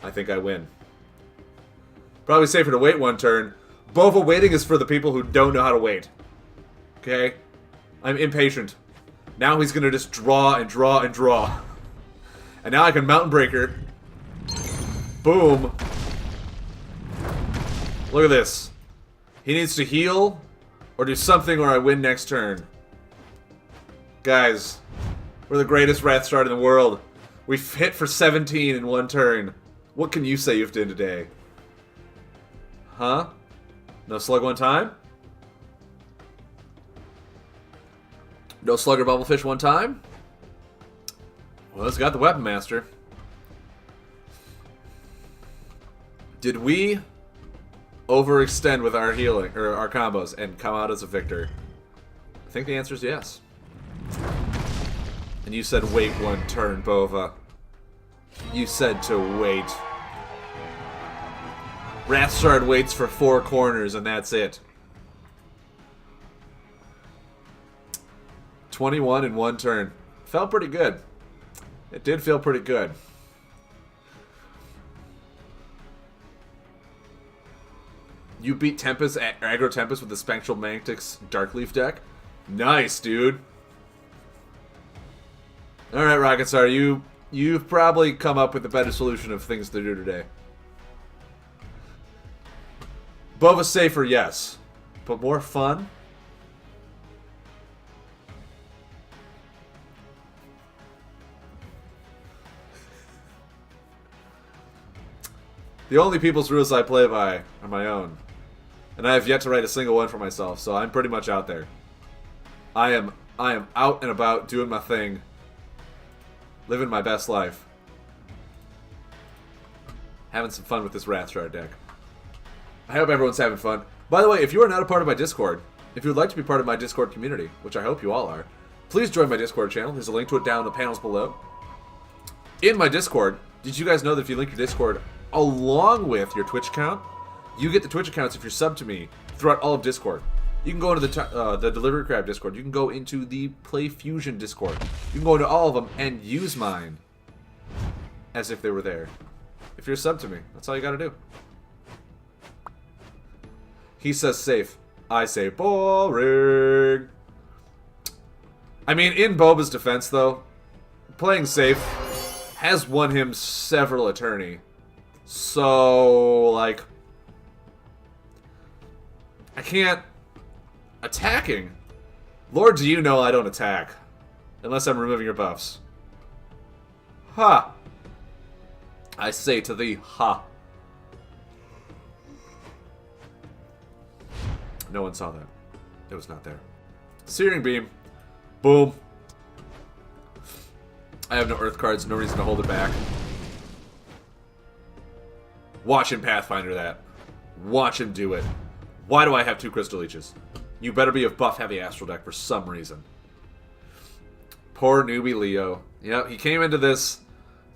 I think I win. Probably safer to wait 1 turn. Bova waiting is for the people who don't know how to wait. Okay? I'm impatient. Now he's gonna just draw and draw and draw. And now I can Mountain Breaker. Boom. Look at this. He needs to heal or do something or I win next turn. Guys, we're the greatest Wrathstart in the world. We've hit for 17 in 1 turn. What can you say you've done today? Huh? No slug 1 time? No slug or bubblefish 1 time? Well, it's got the Weapon Master. Did we overextend with our healing or our combos and come out as a victor? I think the answer is yes. And you said wait one turn, Bova. You said to wait. Wrathshard waits for 4 corners and that's it. 21 in 1 turn. Felt pretty good. It did feel pretty good. You beat Tempest, Aggro Tempest with the Spectral Mantics Darkleaf deck? Nice, dude. Alright, Rocket Star, you've probably come up with a better solution of things to do today. Bova safer, yes. But more fun? The only people's rules I play by are my own. And I have yet to write a single one for myself, so I'm pretty much out there. I am out and about doing my thing. Living my best life. Having some fun with this Wrathshard deck. I hope everyone's having fun. By the way, if you are not a part of my Discord, if you would like to be part of my Discord community, which I hope you all are, please join my Discord channel. There's a link to it down in the panels below. In my Discord, did you guys know that if you link your Discord along with your Twitch account, you get the Twitch accounts if you're subbed to me throughout all of Discord. You can go into the Delivery Crab Discord. You can go into the Play Fusion Discord. You can go into all of them and use mine as if they were there. If you're subbed to me, that's all you gotta do. He says safe. I say boring. I mean, in Boba's defense, though, playing safe has won him several attorney. So, like, I can't... Attacking? Lord, do you know I don't attack. Unless I'm removing your buffs. Ha! I say to thee, ha. No one saw that. It was not there. Searing Beam. Boom. I have no Earth cards, no reason to hold it back. Watch him Pathfinder that. Watch him do it. Why do I have 2 Crystal Leeches? You better be a buff-heavy Astral deck for some reason. Poor newbie Leo. Yep, he came into this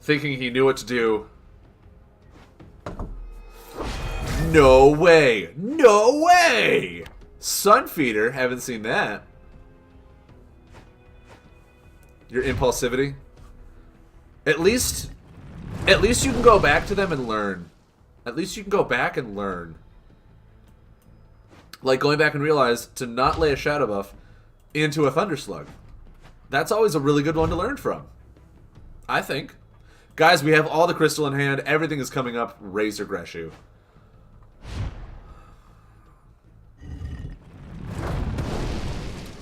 thinking he knew what to do. No way! No way! Sunfeeder? Haven't seen that. Your impulsivity? At least you can go back to them and learn. At least you can go back and learn. Like going back and realize to not lay a Shadow buff into a Thunderslug. That's always a really good one to learn from. I think. Guys, we have all the crystal in hand. Everything is coming up. Razor Greshu.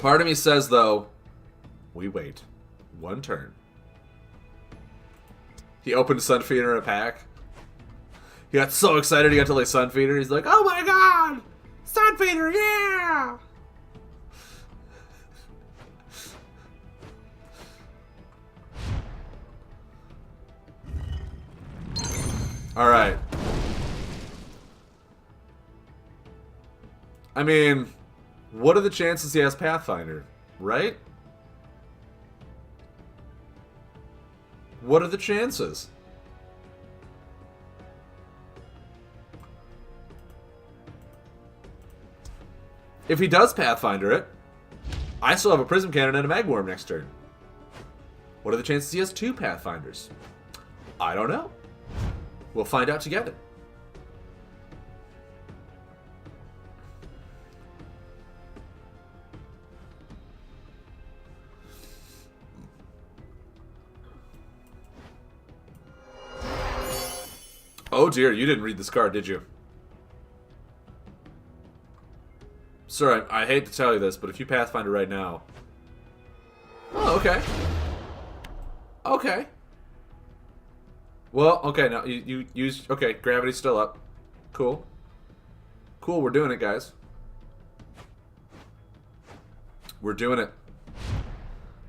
Part of me says, though, we wait. 1 turn. He opened Sunfeeder in a pack. He got so excited he got to lay Sunfeeder. He's like, oh my god! Sunfeeder, yeah! Alright. I mean, what are the chances he has Pathfinder, right? What are the chances? If he does Pathfinder it, I still have a Prism Cannon and a Magworm next turn. What are the chances he has 2 Pathfinders? I don't know. We'll find out together. Oh dear, you didn't read this card, did you? Sir, I hate to tell you this, but if you Pathfinder right now... Oh, okay. Okay. Well, okay, now you use... Okay, gravity's still up. Cool. Cool, we're doing it, guys. We're doing it.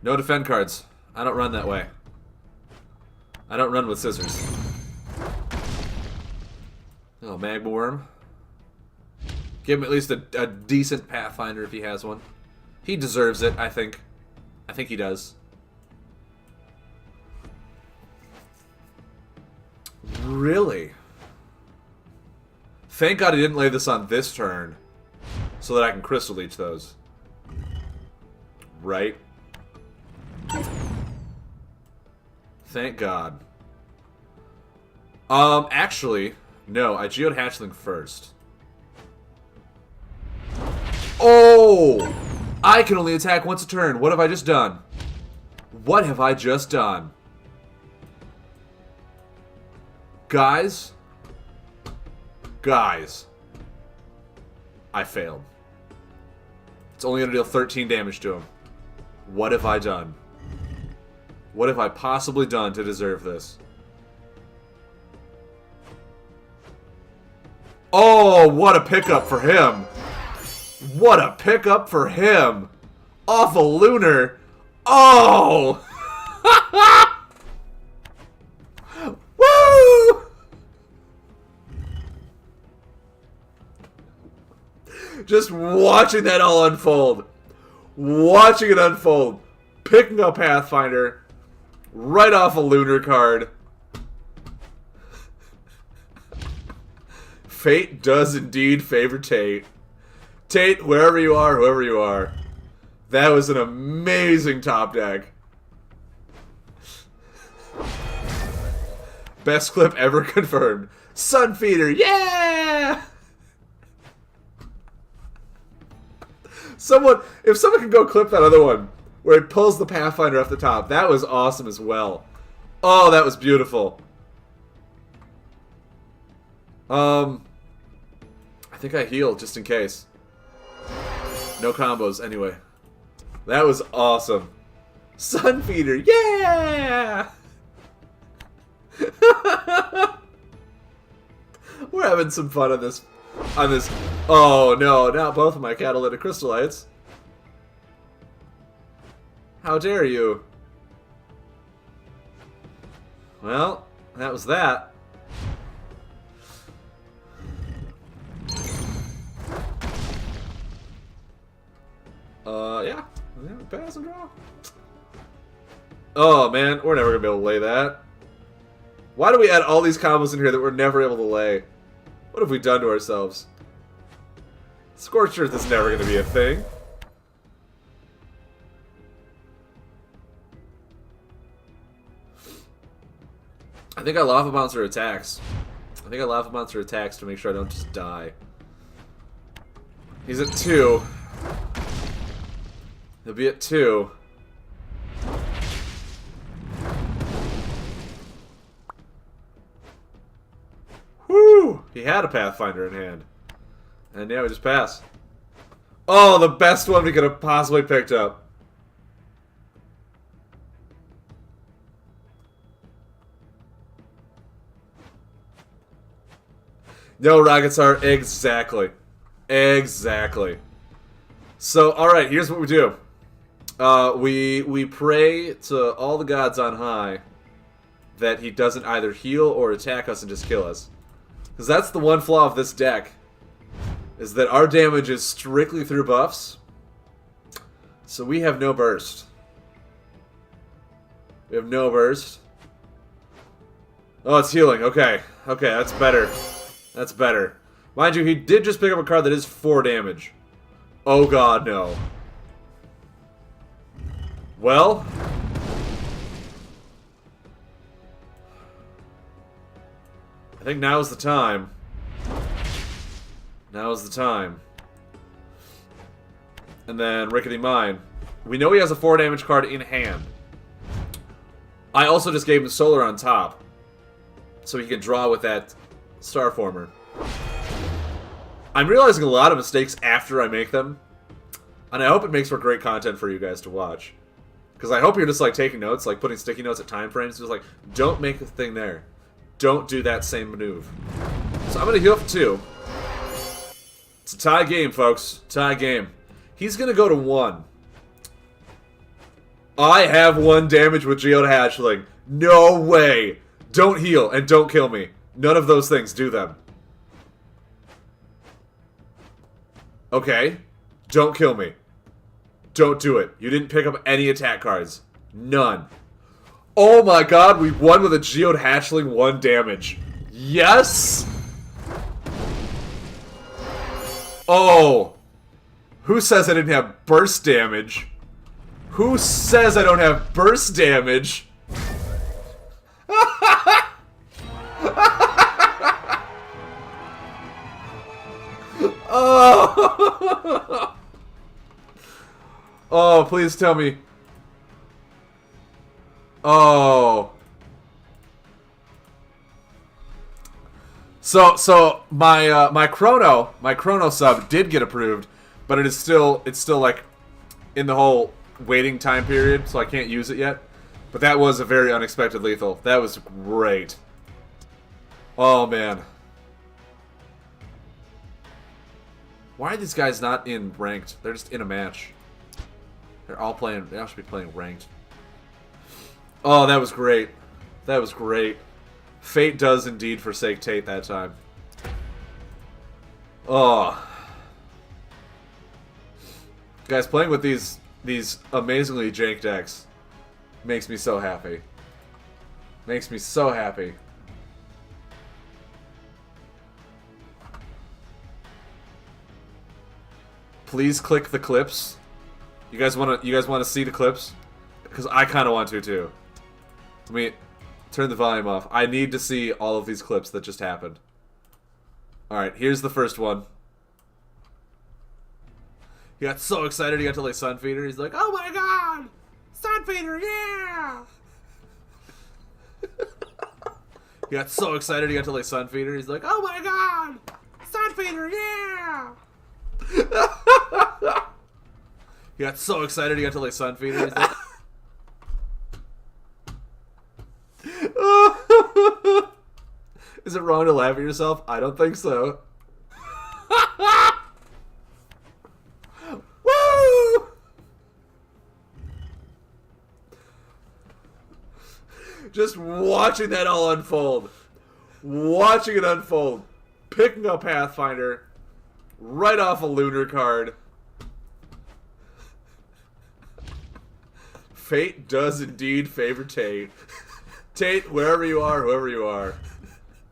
No defend cards. I don't run that way. I don't run with scissors. Oh, Magma Worm. Give him at least a decent Pathfinder if he has one. He deserves it, I think. I think he does. Really? Thank God he didn't lay this on this turn, so that I can Crystal Leech those. Right? Thank God. Actually, no, I Geode Hatchling first. Oh! I can only attack once a turn. What have I just done? What have I just done? Guys? Guys. I failed. It's only going to deal 13 damage to him. What have I done? What have I possibly done to deserve this? Oh, what a pickup for him. What a pickup for him. Off a lunar. Oh! Woo! Just watching that all unfold. Watching it unfold. Picking up Pathfinder. Right off a lunar card. Fate does indeed favor Tate. Tate, wherever you are, whoever you are. That was an amazing top deck. Best clip ever confirmed. Sunfeeder, yeah! If someone can go clip that other one, where it pulls the Pathfinder off the top, that was awesome as well. Oh, that was beautiful. I think I healed just in case. No combos, anyway. That was awesome. Sunfeeder, yeah! We're having some fun on this. Oh no, now both of my catalytic crystallites. How dare you? Well, that was that. Yeah. Pass and draw. Oh man, we're never gonna be able to lay that. Why do we add all these combos in here that we're never able to lay? What have we done to ourselves? Scorched Earth is never gonna be a thing. I think I Lava Monster attacks. I think I Lava Monster attacks to make sure I don't just die. He's at 2. He'll be at 2. Woo! He had a Pathfinder in hand. And yeah, we just pass. Oh, the best one we could have possibly picked up. No, Ragatsar, exactly. Exactly. So, alright, here's what we do. We pray to all the gods on high that he doesn't either heal or attack us and just kill us. Because that's the one flaw of this deck, is that our damage is strictly through buffs. So we have no burst. We have no burst. Oh, it's healing. Okay. Okay, that's better. That's better. Mind you, he did just pick up a card that is 4 damage. Oh god, no. Well... I think now's the time. Now's the time. And then Rickety Mine. We know he has a 4 damage card in hand. I also just gave him Solar on top, so he can draw with that Starformer. I'm realizing a lot of mistakes after I make them, and I hope it makes for great content for you guys to watch. Because I hope you're just like taking notes, like putting sticky notes at time frames. Just like, don't make a thing there. Don't do that same maneuver. So I'm going to heal for 2. It's a tie game, folks. Tie game. He's going to go to 1. I have 1 damage with Geode Hatchling. No way. Don't heal and don't kill me. None of those things. Do them. Okay? Don't kill me. Don't do it. You didn't pick up any attack cards. None. Oh my god, we won with a Geode Hatchling 1 damage. Yes! Oh! Who says I didn't have burst damage? Who says I don't have burst damage? Oh! Oh, please tell me. Oh. So my chrono sub did get approved, but it's still like in the whole waiting time period, so I can't use it yet. But that was a very unexpected lethal. That was great. Oh man. Why are these guys not in ranked? They're just in a match. They're all playing. They all should be playing ranked. Oh, that was great. That was great. Fate does indeed forsake Tate that time. Oh. Guys, playing with these amazingly jank decks makes me so happy. Makes me so happy. Please click the clips. You guys want to see the clips? Because I kind of want to too. Let me turn the volume off. I need to see all of these clips that just happened. Alright, here's the first one. He got so excited he got to play Sunfeeder. He's like, oh my god! Sunfeeder, yeah! He got so excited he got to play Sunfeeder. He's like, oh my god! Sunfeeder, yeah! He got so excited he got to play Sunfeeder. He's like, is it wrong to laugh at yourself? I don't think so. Woo! Just watching that all unfold. Watching it unfold. Picking up Pathfinder. Right off a lunar card. Fate does indeed favor Tate. Tate, wherever you are, whoever you are.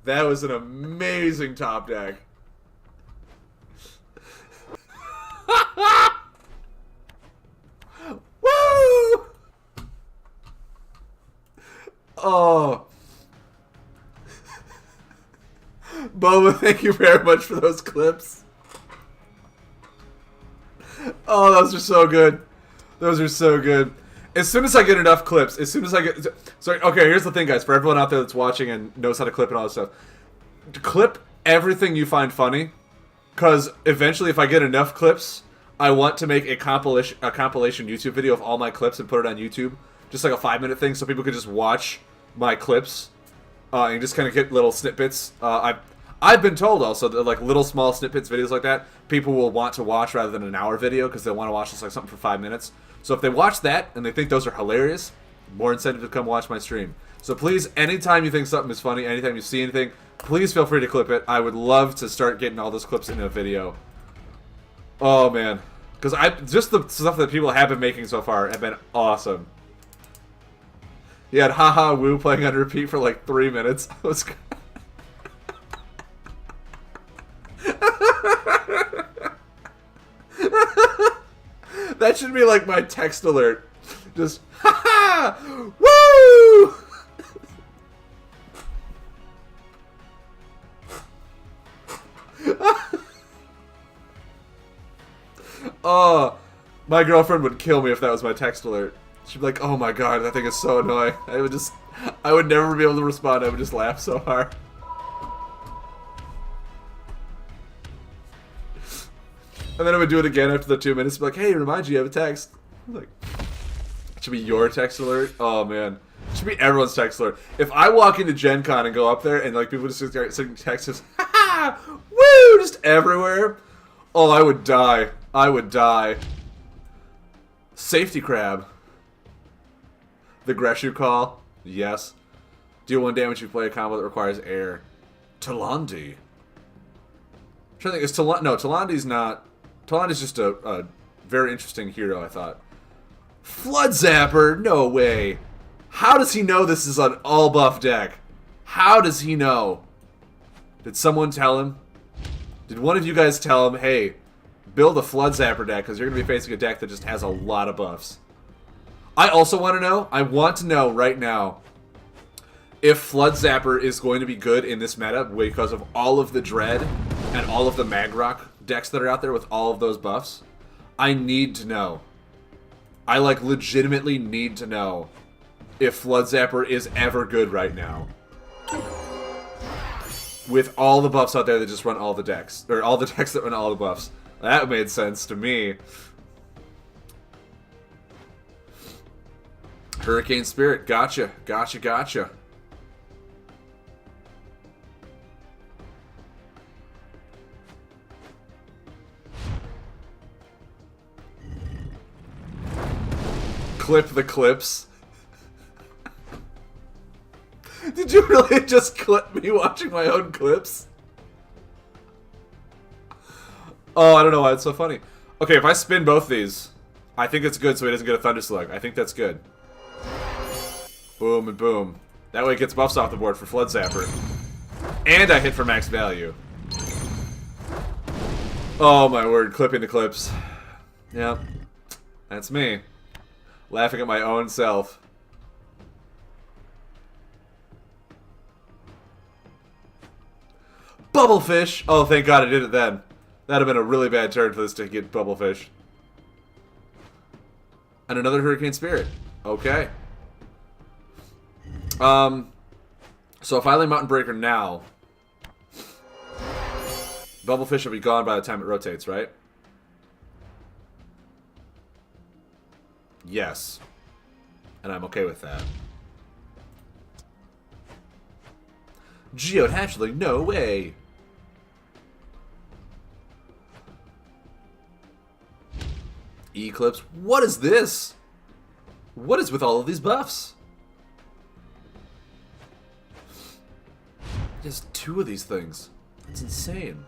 That was an amazing top deck. Woo! Oh. Boba, thank you very much for those clips. Oh, those are so good. Those are so good. As soon as I get enough clips, as soon as I get... Sorry, okay, here's the thing, guys. For everyone out there that's watching and knows how to clip and all that stuff. Clip everything you find funny. Because eventually, if I get enough clips, I want to make a compilation YouTube video of all my clips and put it on YouTube. Just like a 5-minute thing so people could just watch my clips. And just kind of get little snippets. I've been told also that like little small snippets, videos like that, people will want to watch rather than an hour video because they want to watch just like something for 5 minutes. So if they watch that and they think those are hilarious, more incentive to come watch my stream. So please, anytime you think something is funny, anytime you see anything, please feel free to clip it. I would love to start getting all those clips in a video. Oh man, because just the stuff that people have been making so far have been awesome. You had Haha Woo playing on repeat for like 3 minutes. It was that should be like my text alert. Just, ha ha! Woo! Oh, my girlfriend would kill me if that was my text alert. She'd be like, oh my god, that thing is so annoying. I would never be able to respond. I would just laugh so hard. And then I would do it again after the 2 minutes. Be like, hey, remind you have a text. Like, it should be your text alert. Oh man, it should be everyone's text alert. If I walk into Gen Con and go up there and like people just start sending texts, ha ha, woo, just everywhere. Oh, I would die. I would die. Safety crab. The Greshu call. Yes. Deal 1 damage if you play a combo that requires air. Talandi. I'm trying to think, is no, Talandi's not. Talon is just a very interesting hero, I thought. Flood Zapper? No way. How does he know this is an all buff deck? How does he know? Did someone tell him? Did one of you guys tell him, hey, build a Flood Zapper deck because you're going to be facing a deck that just has a lot of buffs? I also want to know, I want to know right now, if Flood Zapper is going to be good in this meta because of all of the Dread and all of the Magrock decks that are out there with all of those buffs. I need to know. I, like, legitimately need to know if Flood Zapper is ever good right now. With all the buffs out there that just run all the decks. Or all the decks that run all the buffs. That made sense to me. Hurricane Spirit. Gotcha. Gotcha, gotcha. Clip the clips. Did you really just clip me watching my own clips? Oh, I don't know why it's so funny. Okay, if I spin both these, I think it's good so he doesn't get a Thunder Slug. I think that's good. Boom and boom. That way it gets buffs off the board for Flood Zapper. And I hit for max value. Oh my word, clipping the clips. Yep. That's me. Laughing at my own self. Bubblefish! Oh, thank God I did it then. That'd have been a really bad turn for this to get Bubblefish. And another Hurricane Spirit. Okay. So if I lay Mountain Breaker now, Bubblefish will be gone by the time it rotates, right? Yes. And I'm okay with that. Geode Hatchling? No way! Eclipse? What is this? What is with all of these buffs? Just 2 of these things. That's insane.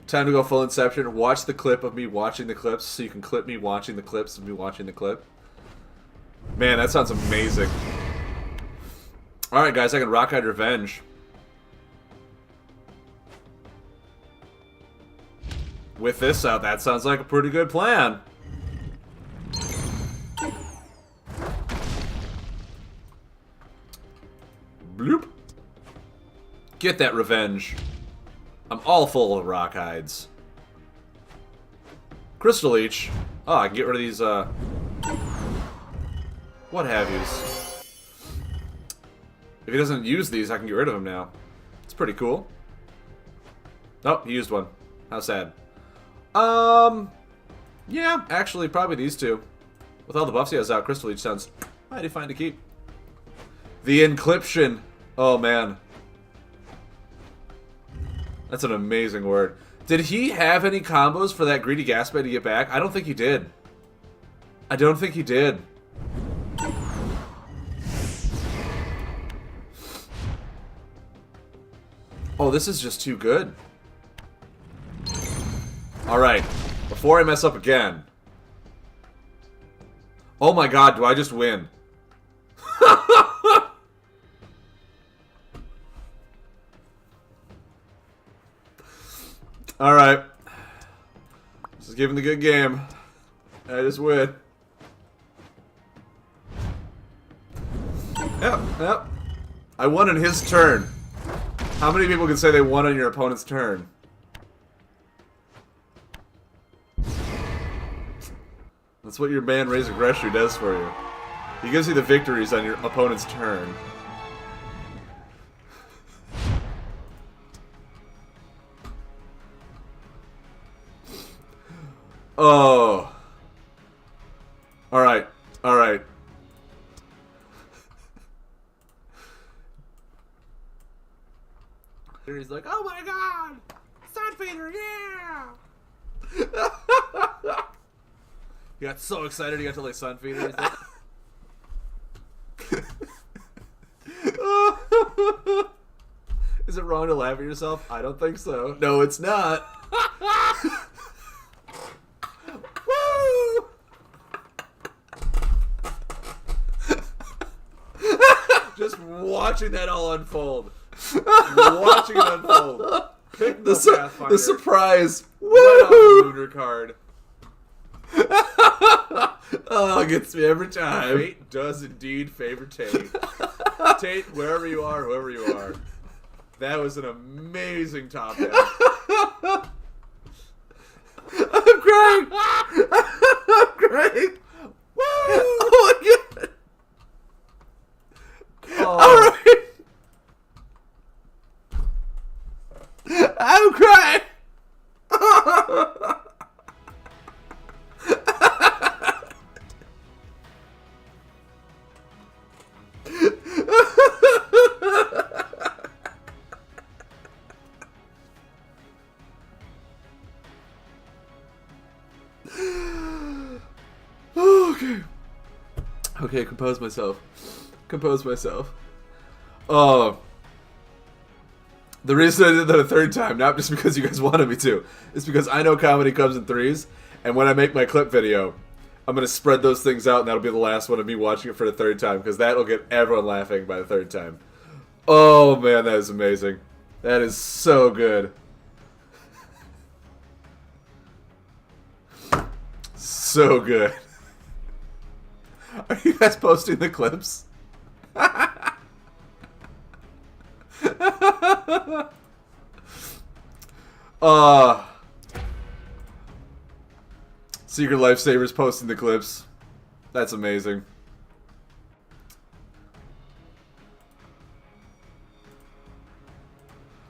Time to go full Inception. Watch the clip of me watching the clips so you can clip me watching the clips of me watching the clip. Man, that sounds amazing. Alright, guys, I can Rockeye Revenge. With this out, that sounds like a pretty good plan. Bloop. Get that revenge. I'm all full of rock hides. Crystal Leech. Oh, I can get rid of these, what have yous. If he doesn't use these, I can get rid of them now. It's pretty cool. Oh, he used one. How sad. Yeah, actually, probably these two. With all the buffs he has out, Crystal Leech sounds mighty fine to keep. The Encliption. Oh, man. That's an amazing word. Did he have any combos for that Greedy Gaspé to get back? I don't think he did. I don't think he did. Oh, this is just too good. Alright, before I mess up again. Oh my god, do I just win? Alright. This is giving the good game. I just win. Yep. I won in his turn. How many people can say they won on your opponent's turn? That's what your man Razor Greshu does for you. He gives you the victories on your opponent's turn. Oh. Alright. Alright. He's like, oh my god! Sunfeeder, yeah! He got so excited he got to lay Sunfeeder. He's like... wrong to laugh at yourself? I don't think so. No, it's not. Woo! Just watching that all unfold. Watching it unfold. Pick the Pathfinder. The surprise. Woo! Right off the lunar card. Oh, it gets me every time. Fate does indeed favor Tate. Tate, wherever you are, whoever you are. That was an amazing top down. I'm crying. I'm crying. Woo! Oh my god. Oh. All right. I'm crying. Okay, compose myself. The reason I did that a third time, not just because you guys wanted me to, is because I know comedy comes in threes, and when I make my clip video, I'm going to spread those things out, and that'll be the last one of me watching it for the third time, because that'll get everyone laughing by the third time. Oh man, that is amazing. That is so good. So good. Are you guys posting the clips? Secret Lifesavers posting the clips. That's amazing.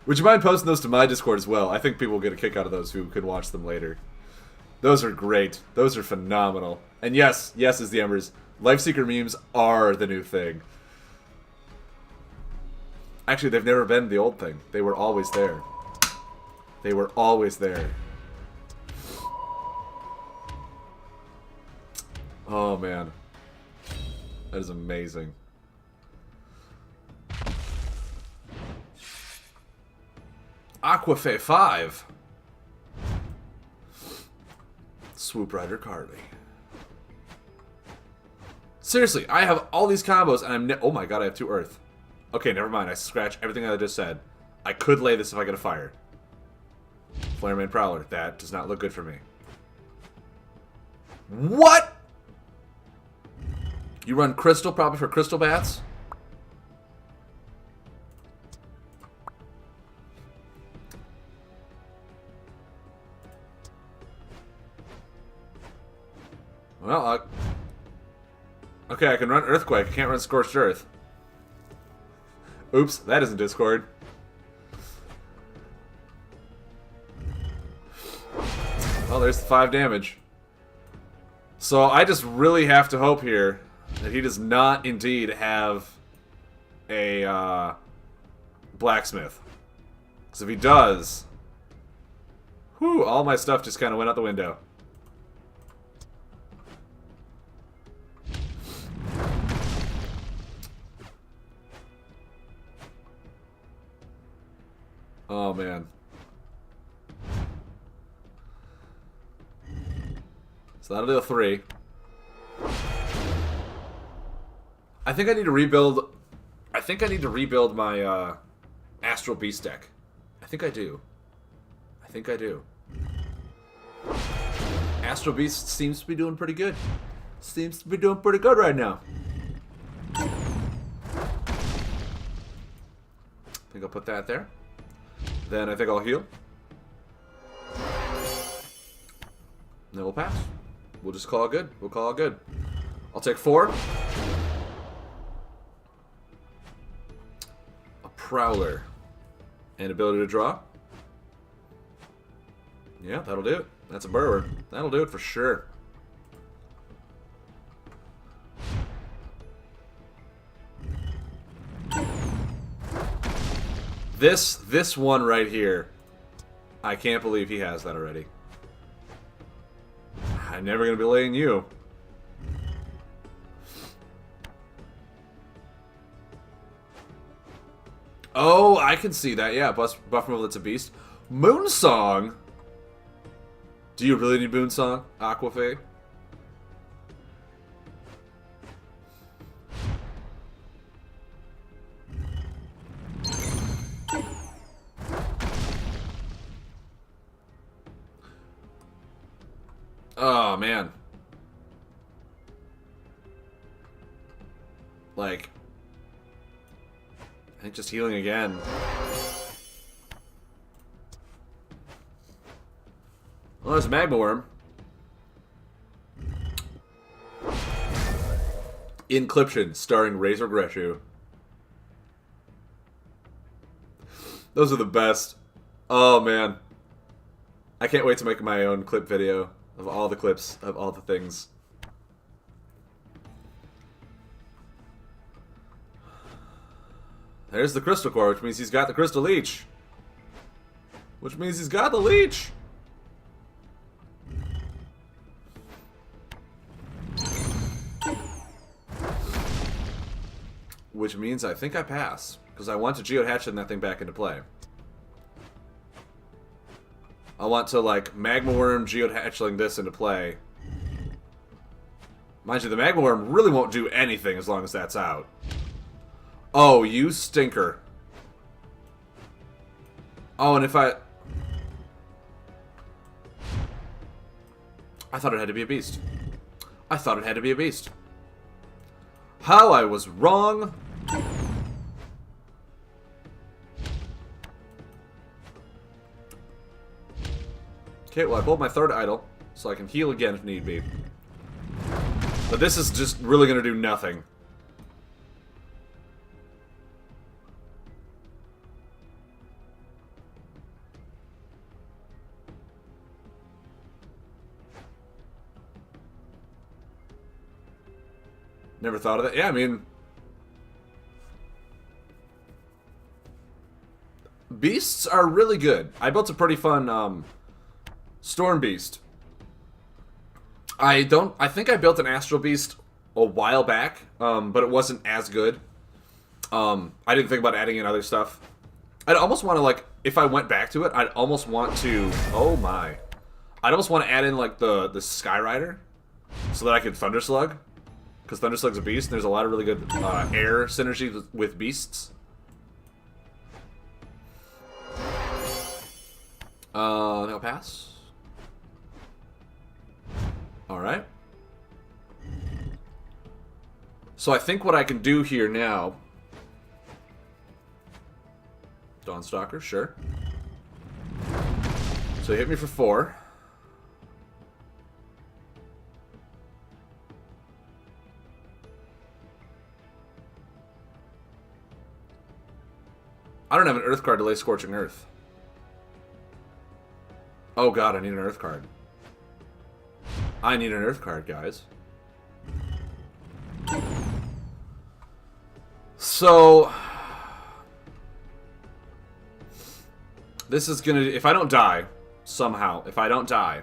Would you mind posting those to my Discord as well? I think people will get a kick out of those who can watch them later. Those are great. Those are phenomenal. And yes, yes is the Embers. Lifeseeker memes are the new thing. Actually, they've never been the old thing. They were always there. They were always there. Oh, man. That is amazing. Aquafe 5. Swoop Rider Carly. Seriously, I have all these combos and I'm oh my god, I have 2 Earth. Okay, never mind. I scratch everything I just said. I could lay this if I get a fire. Flareman Prowler. That does not look good for me. What? You run Crystal probably for Crystal Bats? Well, okay, I can run Earthquake. I can't run Scorched Earth. Oops, that isn't Discord. Well, there's the 5 damage. So I just really have to hope here that he does not indeed have a blacksmith. Because if he does, whew, all my stuff just kind of went out the window. Oh, man. So that'll do a 3. I think I need to rebuild... I think I need to rebuild my Astral Beast deck. I think I do. I think I do. Astral Beast seems to be doing pretty good. Seems to be doing pretty good right now. I think I'll put that there. Then I think I'll heal. Then we'll pass. We'll just call it good. We'll call it good. I'll take 4. A Prowler. And ability to draw. Yeah, that'll do it. That's a burrower. That'll do it for sure. This one right here, I can't believe he has that already. I'm never going to be laying you. Oh, I can see that. Yeah, buff removal, it's a beast. Moonsong? Do you really need Moonsong, Aquafae? Oh, man. Like, I think just healing again. Well, there's Magma Worm. Incliption, starring Razor Greshu. Those are the best. Oh, man. I can't wait to make my own clip video of all the clips of all the things. There's the Crystal Core, which means he's got the Crystal Leech. Which means he's got the Leech. Which means I think I pass. Because I want to Geohatchet that thing back into play. I want to, like, Magma Worm Geohatchling this into play. Mind you, the Magma Worm really won't do anything as long as that's out. Oh, you stinker. Oh, and if I thought it had to be a beast. I thought it had to be a beast. How I was wrong. Okay, well I pulled my third idol, so I can heal again if need be. But this is just really going to do nothing. Never thought of that. Yeah, I mean, beasts are really good. I built a pretty fun Storm Beast. I think I built an Astral Beast a while back, but it wasn't as good. I didn't think about adding in other stuff. I'd almost want to, like, if I went back to it, I'd almost want to, oh my. I'd almost want to add in, like, the Skyrider, so that I could Thunder Slug. Because Thunder Slug's a beast, and there's a lot of really good air synergy with beasts. I think I'll pass. Alright. So I think what I can do here now... Dawnstalker, sure. So he hit me for 4. I don't have an Earth card to lay Scorching Earth. Oh god, I need an Earth card. I need an Earth card, guys. So... this is gonna... if I don't die, somehow, if I don't die...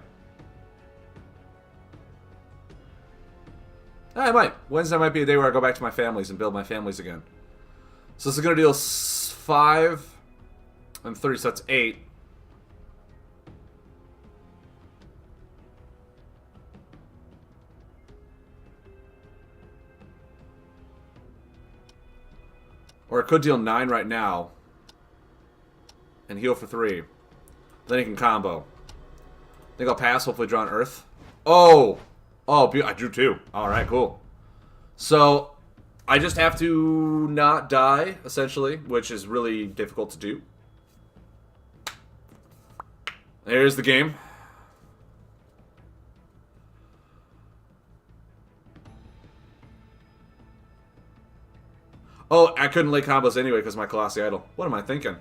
I might. Wednesday might be a day where I go back to my families and build my families again. So this is gonna deal 5 and 3, so that's 8. Or it could deal 9 right now. And heal for 3. Then he can combo. I think I'll pass, hopefully draw an Earth. Oh! Oh, I drew 2. Alright, cool. So, I just have to not die, essentially, which is really difficult to do. There's the game. Oh, I couldn't lay combos anyway because of my Colossi Idol. What am I thinking?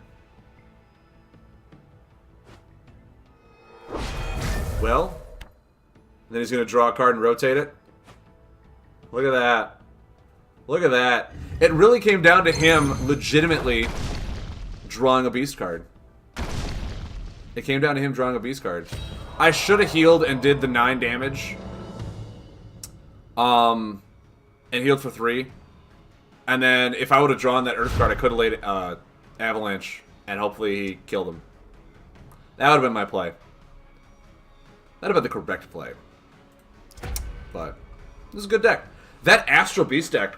Well, then he's going to draw a card and rotate it. Look at that. Look at that. It really came down to him legitimately drawing a beast card. It came down to him drawing a beast card. I should have healed and did the 9 damage. And healed for 3. And then if I would have drawn that Earth card, I could have laid Avalanche, and hopefully he killed him. That would have been my play. That would have been the correct play. But this is a good deck. That Astral Beast deck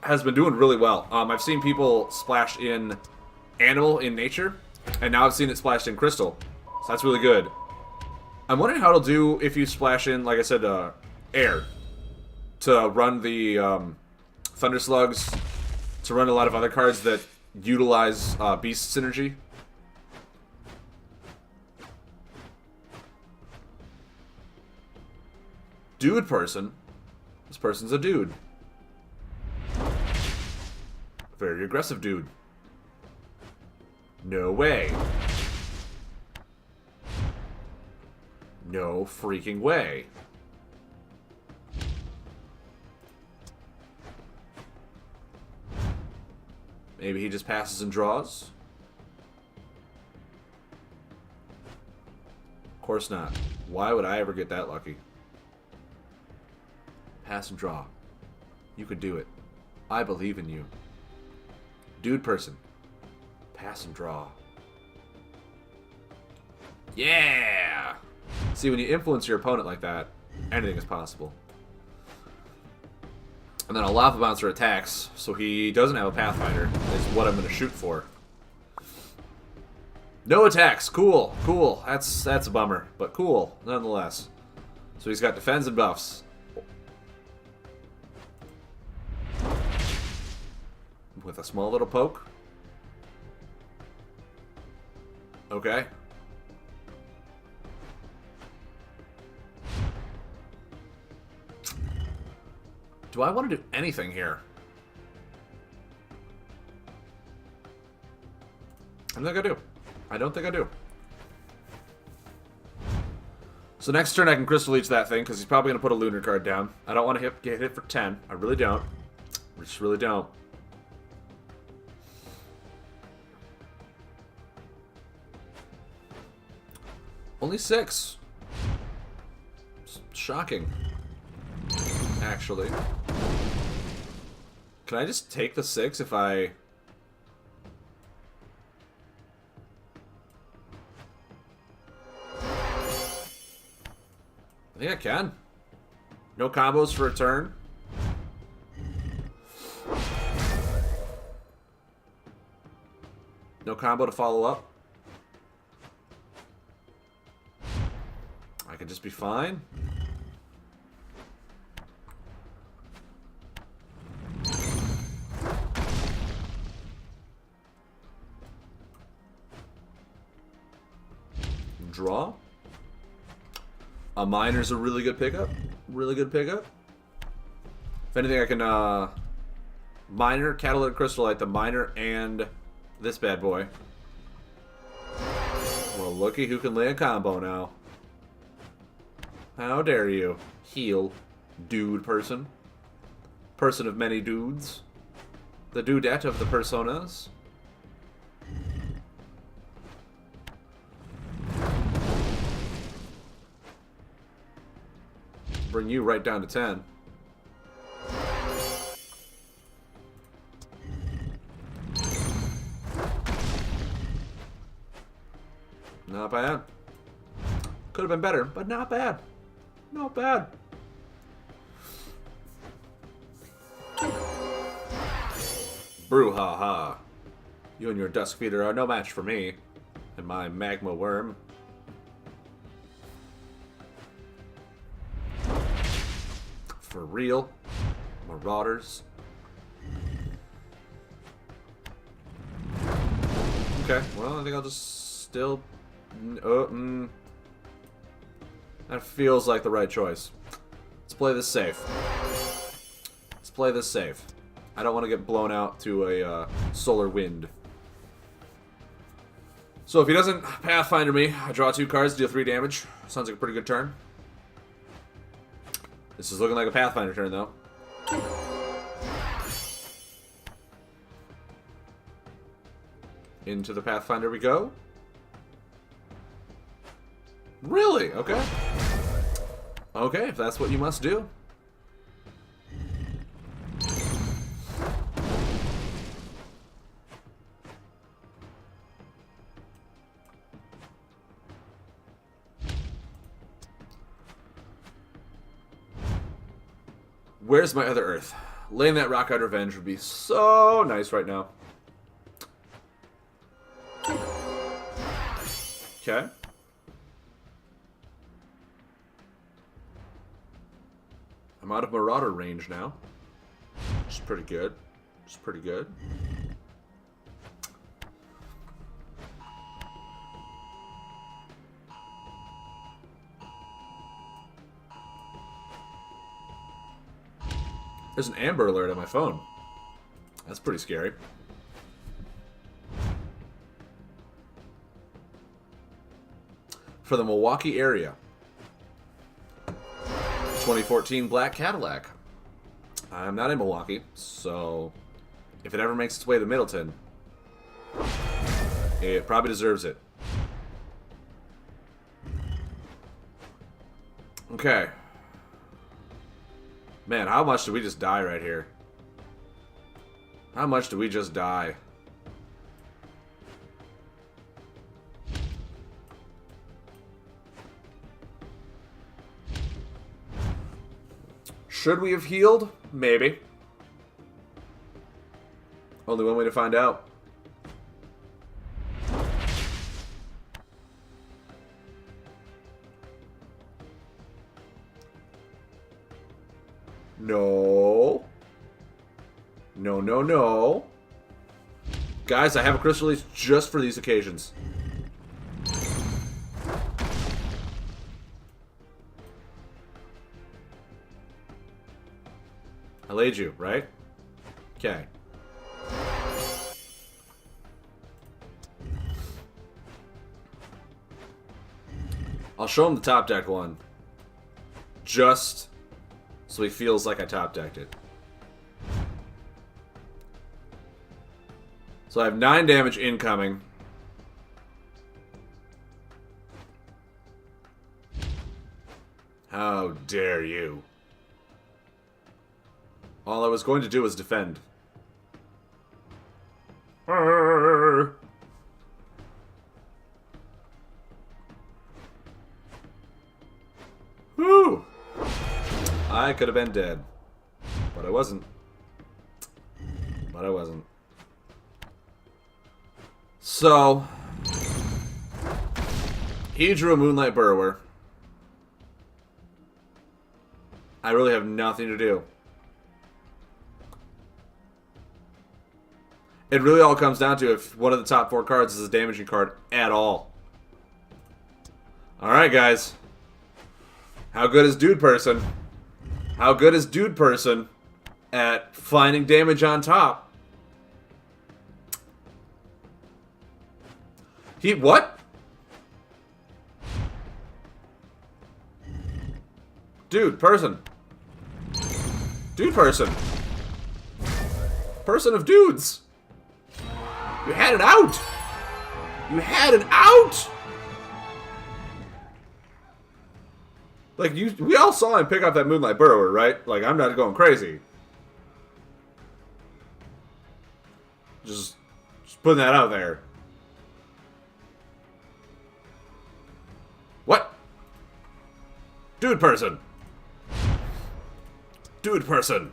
has been doing really well. I've seen people splash in Animal in Nature, and now I've seen it splashed in Crystal. So that's really good. I'm wondering how it'll do if you splash in, like I said, Air. To run the Thunder Slugs, to run a lot of other cards that utilize Beast synergy. Dude person. This person's a dude. Very aggressive dude. No way. No freaking way. Maybe he just passes and draws? Of course not. Why would I ever get that lucky? Pass and draw. You could do it. I believe in you. Dude person. Pass and draw. Yeah! See, when you influence your opponent like that, anything is possible. And then a Lava Bouncer attacks, so he doesn't have a Pathfinder, is what I'm going to shoot for. No attacks. Cool. Cool. That's a bummer, but cool, nonetheless. So he's got defense and buffs. With a small little poke. Okay. Do I want to do anything here? I don't think I do. I don't think I do. So next turn I can Crystal Leech that thing, because he's probably going to put a Lunar card down. I don't want to get hit for 10. I really don't. I just really don't. Only 6. Shocking. Actually. Can I just take the 6 if I... I think I can. No combos for a turn. No combo to follow up. I could just be fine. Draw. A Miner's a really good pickup. Really good pickup. If anything, I can Miner, Catalytic Crystallite, the Miner, and this bad boy. Well, looky who can lay a combo now. How dare you? Heal, dude person. Person of many dudes. The dudette of the personas. Bring you right down to 10. Not bad. Could have been better, but not bad. Not bad. Brouhaha. You and your Dusk Feeder are no match for me and my Magma Worm. For real. Marauders. Okay, well, I think I'll just still... That feels like the right choice. Let's play this safe. Let's play this safe. I don't want to get blown out to a solar wind. So if he doesn't Pathfinder me, I draw 2 cards, deal 3 damage. Sounds like a pretty good turn. This is looking like a Pathfinder turn, though. Into the Pathfinder we go. Really? Okay. Okay, if that's what you must do. Where's my other Earth? Laying that rock out revenge would be so nice right now. Okay. I'm out of Marauder range now. Which is pretty good. Which is pretty good. There's an Amber Alert on my phone. That's pretty scary. For the Milwaukee area. 2014 black Cadillac. I'm not in Milwaukee, so if it ever makes its way to Middleton, it probably deserves it. Okay. Man, how much did we just die right here? How much did we just die? Should we have healed? Maybe. Only one way to find out. No. No, no, no. Guys, I have a crystal release just for these occasions. I laid you, right? Okay. I'll show him the top deck one. Just so he feels like I top decked it. So I have 9 damage incoming. How dare you? All I was going to do was defend. Whew! I could have been dead. But I wasn't. But I wasn't. So, he drew a Moonlight Burrower. I really have nothing to do. It really all comes down to if one of the top 4 cards is a damaging card at all. Alright, guys. How good is Dude Person? How good is Dude Person at finding damage on top? What? Dude Person. Dude Person. Person of dudes. You had it out! You had it out! Like, we all saw him pick up that Moonlight Burrower, right? Like, I'm not going crazy. Just putting that out there. What? Dude Person. Dude Person.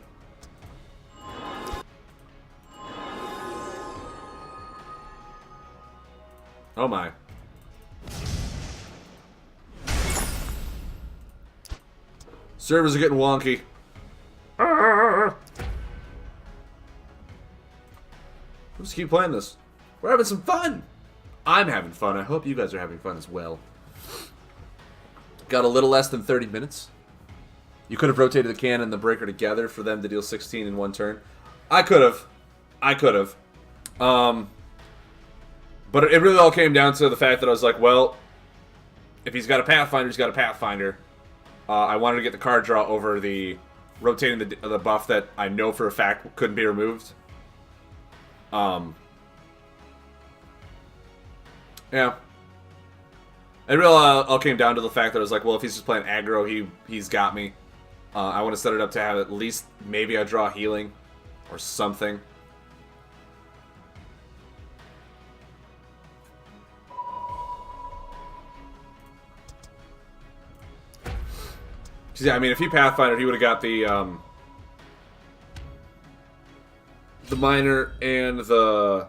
Oh my. Servers are getting wonky. Let's keep playing this. We're having some fun. I'm having fun. I hope you guys are having fun as well. Got a little less than 30 minutes. You could have rotated the cannon and the breaker together for them to deal 16 in one turn. I could have. I could have. But it really all came down to the fact that I was like, well, if he's got a Pathfinder, he's got a Pathfinder. I wanted to get the card draw over the rotating the buff that I know for a fact couldn't be removed. Yeah. It really all came down to the fact that I was like, well, if he's just playing aggro, he's got me. I want to set it up to have at least maybe I draw healing or something. Yeah, I mean, if he Pathfinder, he would have got the the miner and the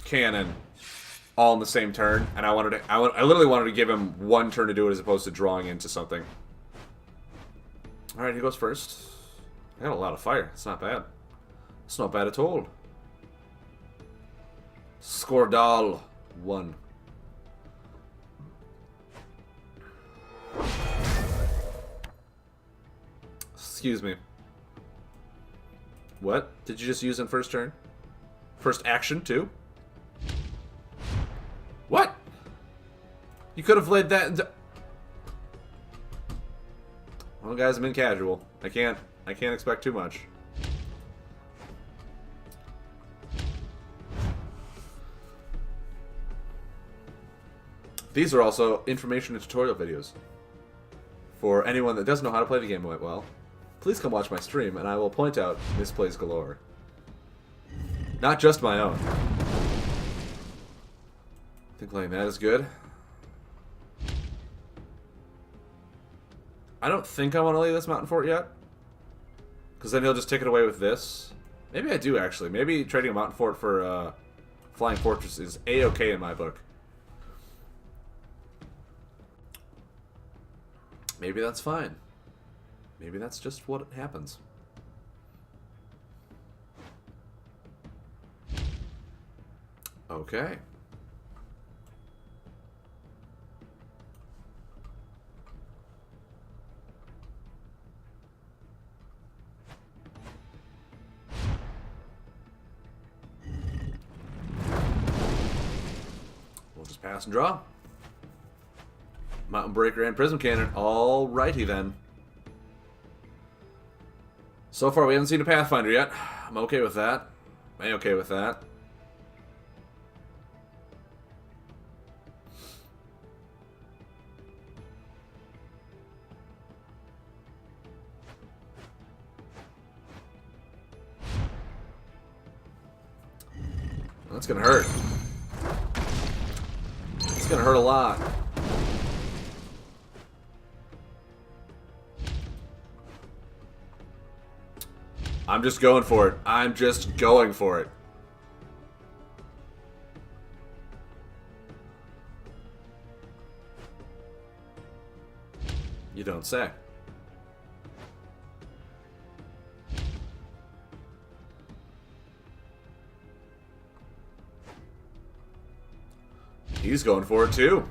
cannon all in the same turn, and I literally wanted to give him one turn to do it as opposed to drawing into something. All right, he goes first. I got a lot of fire. It's not bad. It's not bad at all. Skordal 1. Excuse me. What did you just use in first turn? First action, too? What? You could have laid that into... Well, guys, I'm in casual. I can't expect too much. These are also information and tutorial videos. For anyone that doesn't know how to play the game well, please come watch my stream and I will point out misplays galore. Not just my own. I think laying that is good. I don't think I want to lay this mountain fort yet. Because then he'll just take it away with this. Maybe I do, actually. Maybe trading a mountain fort for flying fortress is A-okay in my book. Maybe that's fine. Maybe that's just what happens. Okay. We'll just pass and draw. Mountain Breaker and Prism Cannon. Alrighty then. So far we haven't seen a Pathfinder yet. I'm okay with that. A-okay with that. That's gonna hurt. It's gonna hurt a lot. I'm just going for it. I'm just going for it. You don't say. He's going for it too.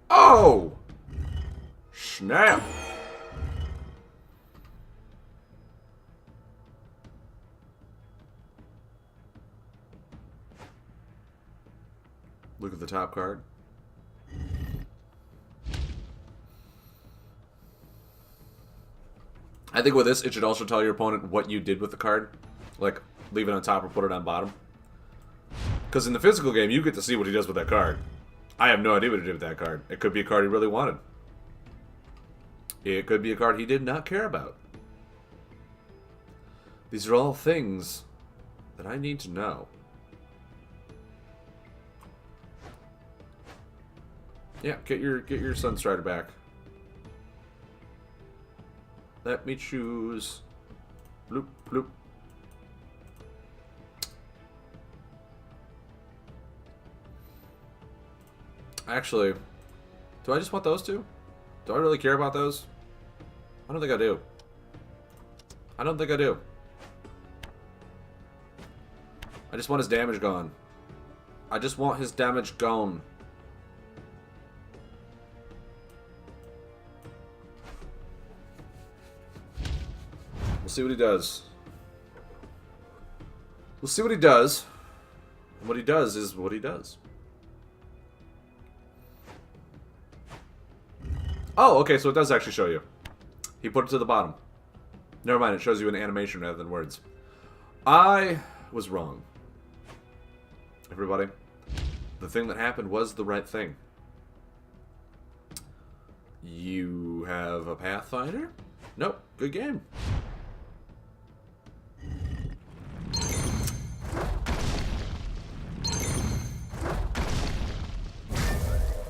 Oh! Snap! Look at the top card. I think with this, it should also tell your opponent what you did with the card. Like, leave it on top or put it on bottom. Because in the physical game, you get to see what he does with that card. I have no idea what he did with that card. It could be a card he really wanted. It could be a card he did not care about. These are all things that I need to know. Yeah, get your Sunstrider back. Let me choose. Bloop, bloop. Actually, do I just want those two? Do I really care about those? I don't think I do. I don't think I do. I just want his damage gone. I just want his damage gone. We'll see what he does. We'll see what he does. And what he does is what he does. Oh, okay, so it does actually show you. He put it to the bottom. Never mind, it shows you an animation rather than words. I was wrong. Everybody, the thing that happened was the right thing. You have a Pathfinder? Nope, good game.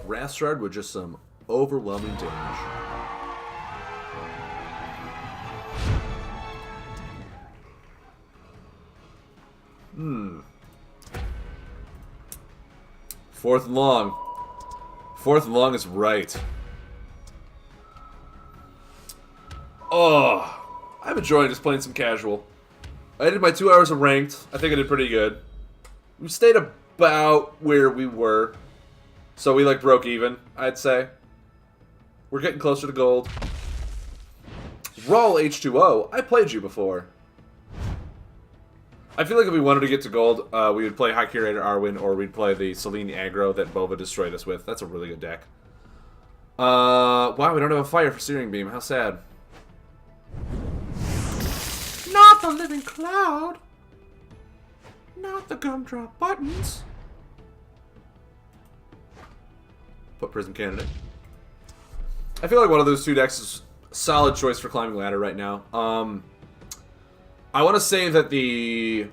Wrath Shard with just some overwhelming damage. Fourth and long. Fourth and long is right. Oh, I'm enjoying just playing some casual. I did my 2 hours of ranked. I think I did pretty good. We stayed about where we were. So we like broke even, I'd say. We're getting closer to gold. Rawl H2O, I played you before. I feel like if we wanted to get to gold, we would play High Curator Arwen, or we'd play the Selene aggro that Bova destroyed us with. That's a really good deck. Wow, we don't have a fire for Searing Beam. How sad. Not the Living Cloud. Not the Gumdrop Buttons. Put Prism Candidate. I feel like one of those two decks is a solid choice for climbing ladder right now. I want to say that the...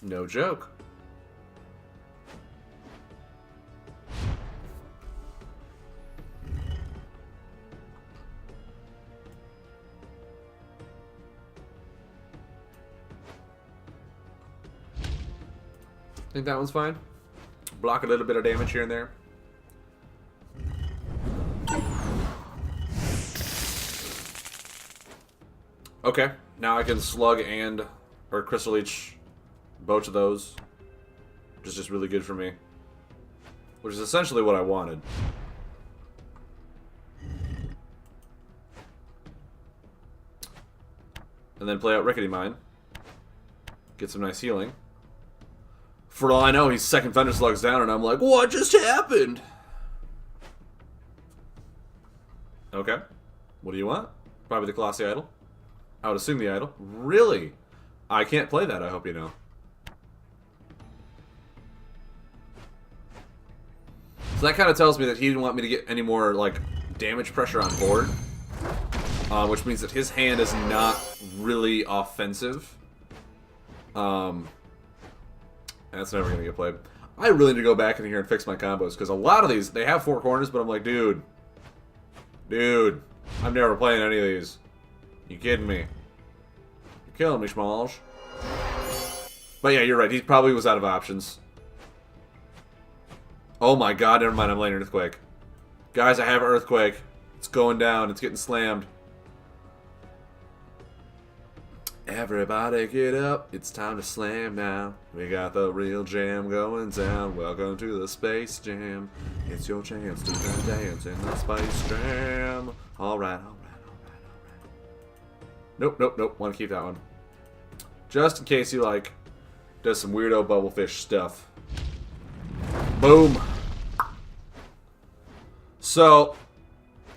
No joke. Think that one's fine. Block a little bit of damage here and there. Okay, now I can slug or Crystal Leech both of those, which is just really good for me. Which is essentially what I wanted. And then play out Rickety Mine. Get some nice healing. For all I know, he's second Thunder Slugs down, and I'm like, what just happened? Okay. What do you want? Probably the Colossi Idol. I would assume the Idol. Really? I can't play that, I hope you know. So that kind of tells me that he didn't want me to get any more, like, damage pressure on board. Which means that his hand is not really offensive. That's never going to get played. I really need to go back in here and fix my combos, because a lot of these, they have 4 corners, but I'm like, dude, I'm never playing any of these. You kidding me? You're killing me, Schmalsh. But yeah, you're right, he probably was out of options. Oh my god, never mind, I'm laying Earthquake. Guys, I have Earthquake. It's going down, it's getting slammed. Everybody get up, it's time to slam now. We got the real jam going down. Welcome to the Space Jam. It's your chance to dance in the Space Jam. Alright. Nope. Want to keep that one. Just in case he, like, does some weirdo bubblefish stuff. Boom. So,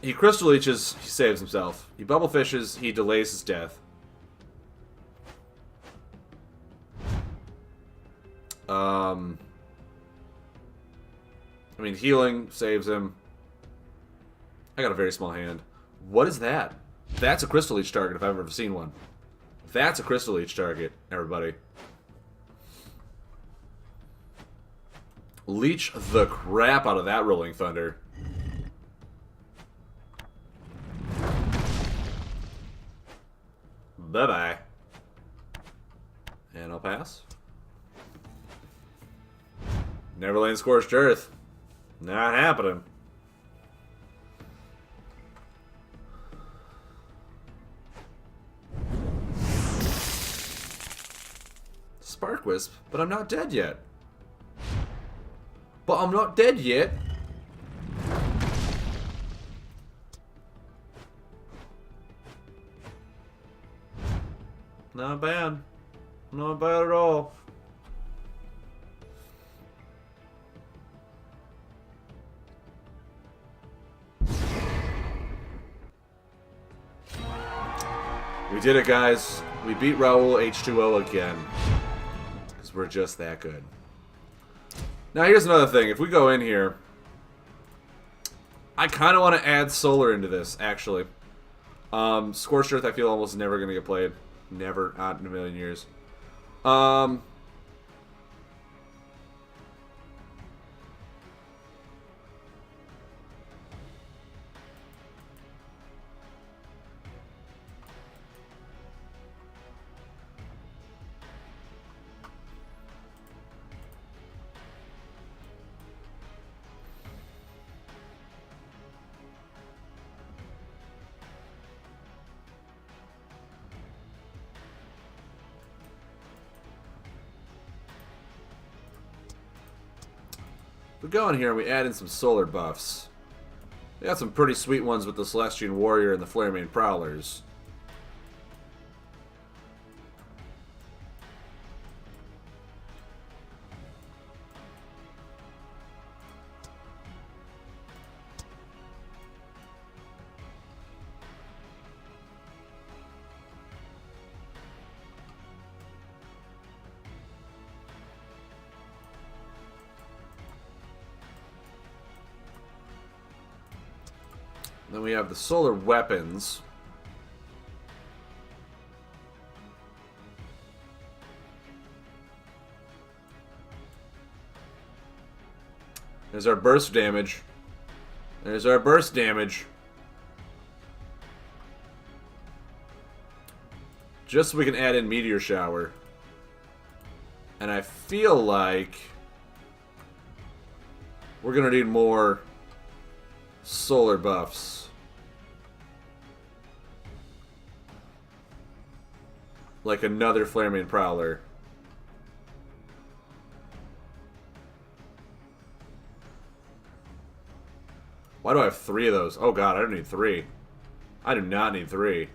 he Crystal Leeches, he saves himself. He Bubblefishes, he delays his death. I mean, healing saves him. I got a very small hand. What is that? That's a Crystal Leech target if I've ever seen one. That's a Crystal Leech target, everybody. Leech the crap out of that Rolling Thunder. Bye-bye. And I'll pass. Neverland Scorched Earth. Not happening. Spark Wisp, but I'm not dead yet. Not bad. Not bad at all. We did it, guys. We beat Raul H2O again. Because we're just that good. Now, here's another thing. If we go in here, I kind of want to add Solar into this, actually. Scorched Earth, I feel almost never going to get played. Never. Not in a million years. We go in here and we add in some solar buffs. We got some pretty sweet ones with the Celestian Warrior and the Flaremane Prowlers. Then we have the solar weapons. There's our burst damage. There's our burst damage. Just so we can add in Meteor Shower. And I feel like we're going to need more solar buffs. Like another Flaremane Prowler. Why do I have 3 of those? Oh god, I don't need 3. I do not need 3.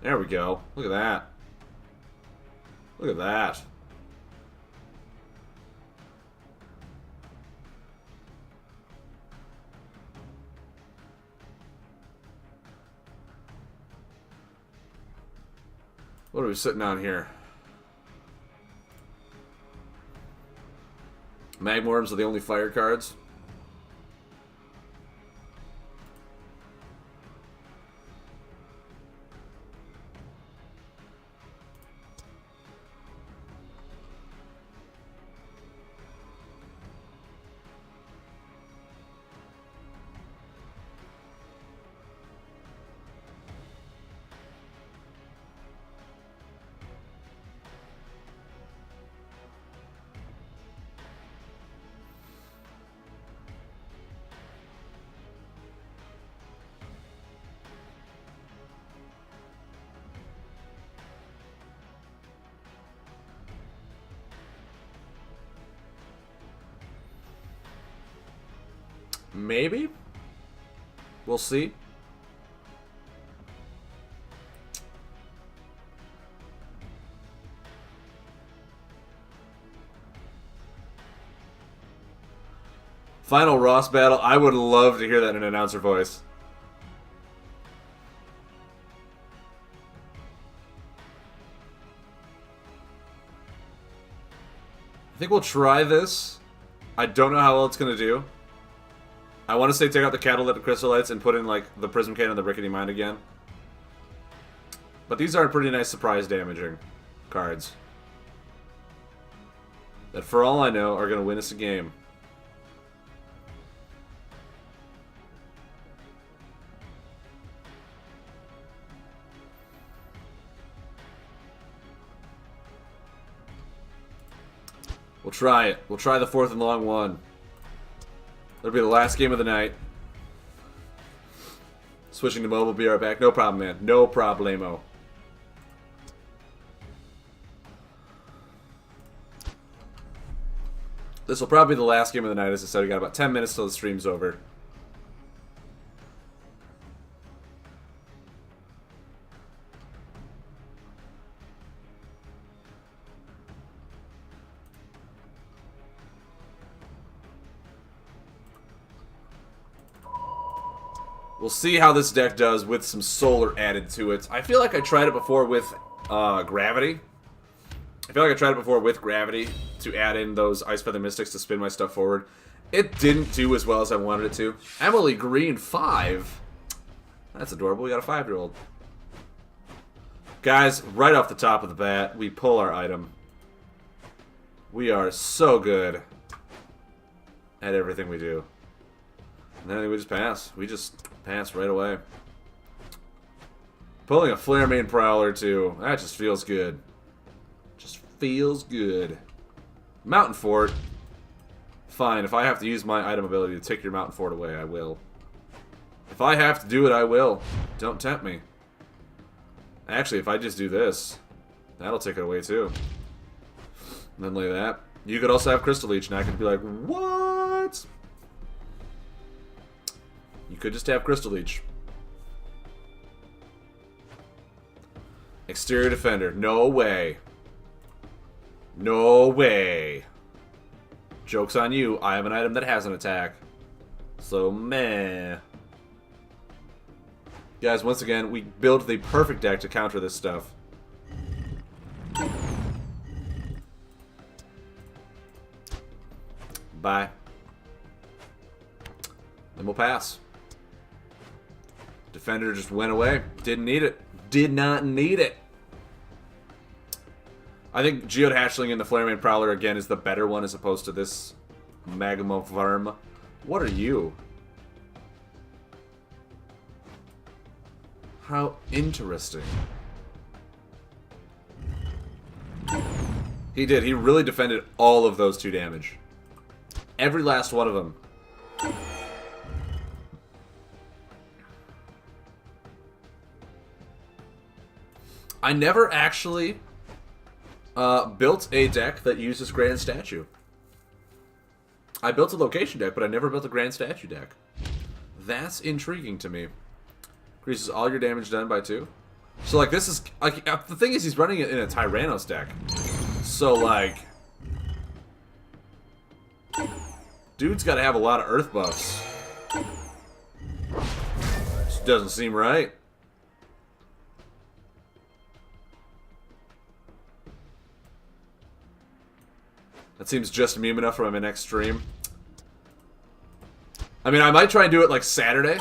There we go. Look at that. Look at that. What are we sitting on here? Magmorms are the only fire cards. Maybe? We'll see. Final Ross battle. I would love to hear that in an announcer voice. I think we'll try this. I don't know how well it's going to do. I want to say take out the Catalytic Crystallites and put in, like, the Prism Cannon and the Rickety Mine again. But these are pretty nice surprise damaging cards. That, for all I know, are going to win us a game. We'll try it. We'll try the 4th and long one. That'll be the last game of the night. Switching to mobile, be right back. No problem, man. No problemo. This will probably be the last game of the night. As I said, we got about 10 minutes till the stream's over. We'll see how this deck does with some solar added to it. I feel like I tried it before with gravity. I feel like I tried it before with gravity to add in those Ice Feather Mystics to spin my stuff forward. It didn't do as well as I wanted it to. Emily Green 5. That's adorable. We got a 5-year-old. Guys, right off the top of the bat, we pull our item. We are so good at everything we do. And then we just pass. We just pass right away. Pulling a Flaremane Prowler, too. That just feels good. Just feels good. Mountain Fort. Fine, if I have to use my item ability to take your Mountain Fort away, I will. If I have to do it, I will. Don't tempt me. Actually, if I just do this, that'll take it away, too. And then lay that. You could also have Crystal Leech, and I could be like, what? You could just have Crystal Leech. Exterior Defender. No way. No way. Joke's on you. I have an item that has an attack. So, meh. Guys, once again, we build the perfect deck to counter this stuff. Bye. And we'll pass. Defender just went away. Didn't need it. Did not need it. I think Geode Hatchling and the Flaremane Prowler, again, is the better one as opposed to this Magma Varm. What are you? How interesting. He did. He really defended all of those 2 damage. Every last one of them. I never actually built a deck that uses Grand Statue. I built a location deck, but I never built a Grand Statue deck. That's intriguing to me. Increases all your damage done by 2. So, like, this is... like, the thing is, he's running it in a Tyrannos deck. So, like... dude's got to have a lot of earth buffs. Just doesn't seem right. That seems just meme enough for my next stream. I mean, I might try and do it like Saturday.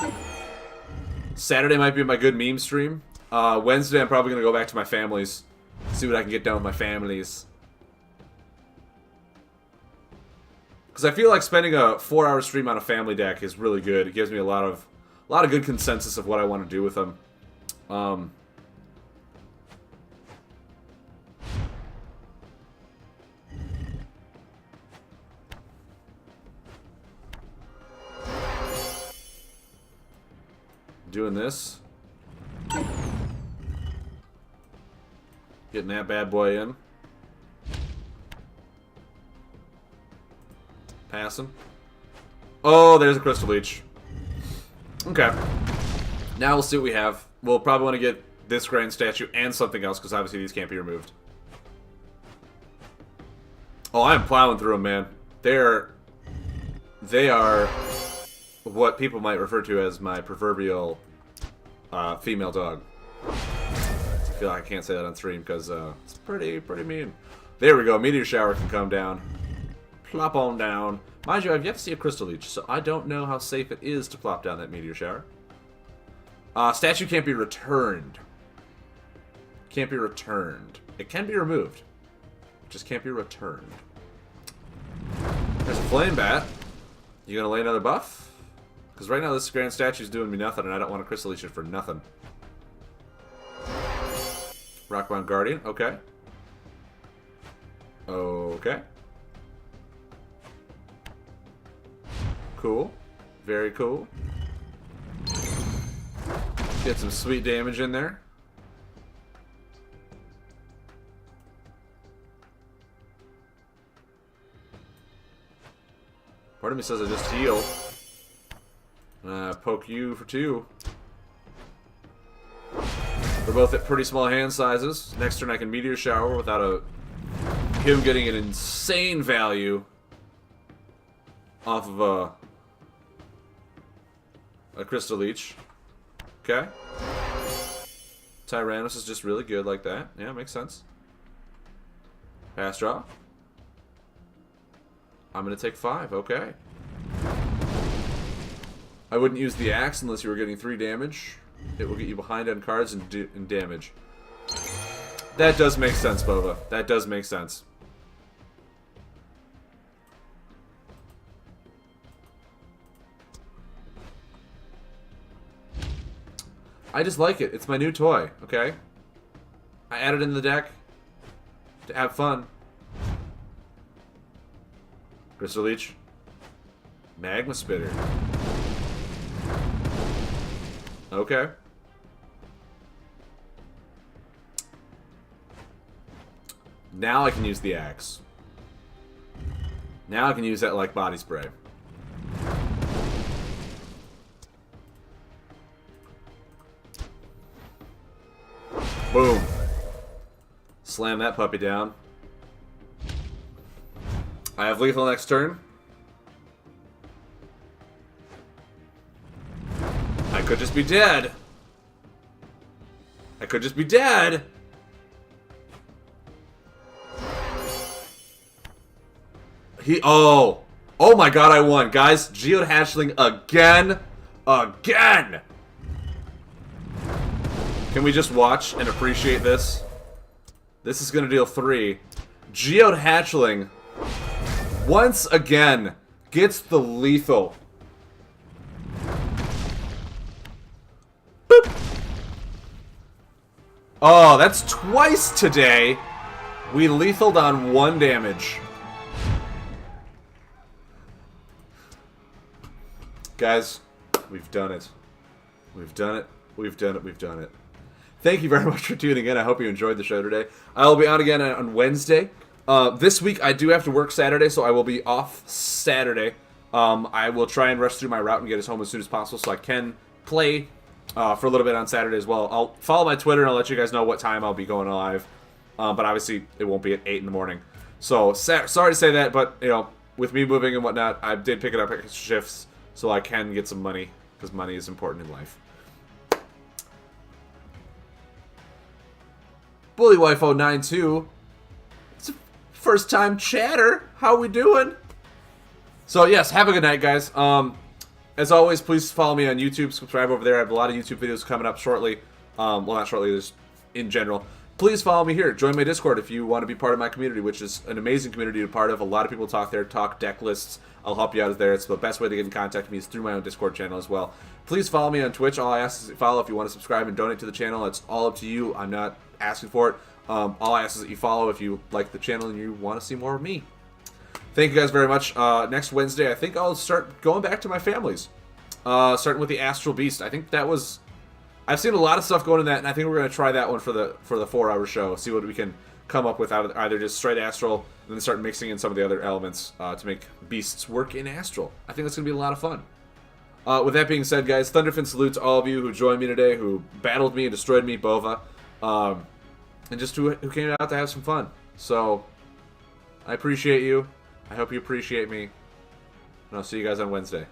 Saturday might be my good meme stream. Wednesday, I'm probably going to go back to my families. See what I can get done with my families. Because I feel like spending a 4-hour stream on a family deck is really good. It gives me a lot of good consensus of what I want to do with them. Doing this. Getting that bad boy in. Passing. Oh, there's a Crystal Leech. Okay. Now we'll see what we have. We'll probably want to get this Grand Statue and something else, because obviously these can't be removed. Oh, I'm plowing through them, man. They are what people might refer to as my proverbial female dog. I feel like I can't say that on stream because it's pretty mean. There we go. Meteor Shower can come down. Plop on down. Mind you, I've yet to see a Crystal Leech, so I don't know how safe it is to plop down that Meteor Shower. Statue can't be returned. Can't be returned. It can be removed. It just can't be returned. There's a Flame Bat. You gonna lay another buff? Because right now this Grand Statue's doing me nothing, and I don't want to Crystal Leech it for nothing. Rockbound Guardian, okay. Okay. Cool. Very cool. Get some sweet damage in there. Part of me says I just heal. Poke you for 2. We're both at pretty small hand sizes. Next turn I can Meteor Shower without him getting an insane value off of a Crystal Leech. Okay. Tyrannos is just really good like that. Yeah, makes sense. Pass draw. I'm going to take 5. Okay. I wouldn't use the axe unless you were getting 3 damage. It will get you behind on cards and damage. That does make sense, Boba. That does make sense. I just like it. It's my new toy, okay? I added it in the deck to have fun. Crystal Leech. Magma Spitter. Okay. Now I can use the axe. Now I can use that like body spray. Boom. Slam that puppy down. I have lethal next turn. I could just be dead. I could just be dead. Oh my god, I won. Guys, Geode Hatchling again. Again! Can we just watch and appreciate this? This is gonna deal 3. Geode Hatchling, once again, gets the lethal. Boop. Oh, that's twice today. We lethaled on 1 damage. Guys, we've done it. We've done it. We've done it. We've done it. Thank you very much for tuning in. I hope you enjoyed the show today. I will be on again on Wednesday. This week I do have to work Saturday, so I will be off Saturday. I will try and rush through my route and get us home as soon as possible so I can play for a little bit on Saturday as well. I'll follow my Twitter and I'll let you guys know what time I'll be going live. But obviously it won't be at 8 in the morning. So sorry to say that, but you know, with me moving and whatnot, I did pick it up extra shifts so I can get some money, because money is important in life. BullyWife092. It's a first time chatter. How we doing? So yes, have a good night, guys. As always, please follow me on YouTube. Subscribe over there. I have a lot of YouTube videos coming up shortly. Well, not shortly, just in general. Please follow me here. Join my Discord if you want to be part of my community, which is an amazing community to be part of. A lot of people talk there, talk deck lists. I'll help you out there. It's the best way to get in contact with me is through my own Discord channel as well. Please follow me on Twitch. All I ask is that you follow. If you want to subscribe and donate to the channel, it's all up to you. I'm not asking for it. All I ask is that you follow if you like the channel and you want to see more of me. Thank you guys very much. Next Wednesday, I think I'll start going back to my families. Starting with the Astral Beast. I think that was... I've seen a lot of stuff going in that, and I think we're going to try that one for the 4-hour show. See what we can come up with out of either just straight Astral, and then start mixing in some of the other elements to make Beasts work in Astral. I think that's going to be a lot of fun. With that being said, guys, Thunderfin salute to all of you who joined me today, who battled me and destroyed me, Bova, and just who came out to have some fun. So, I appreciate you. I hope you appreciate me. And I'll see you guys on Wednesday.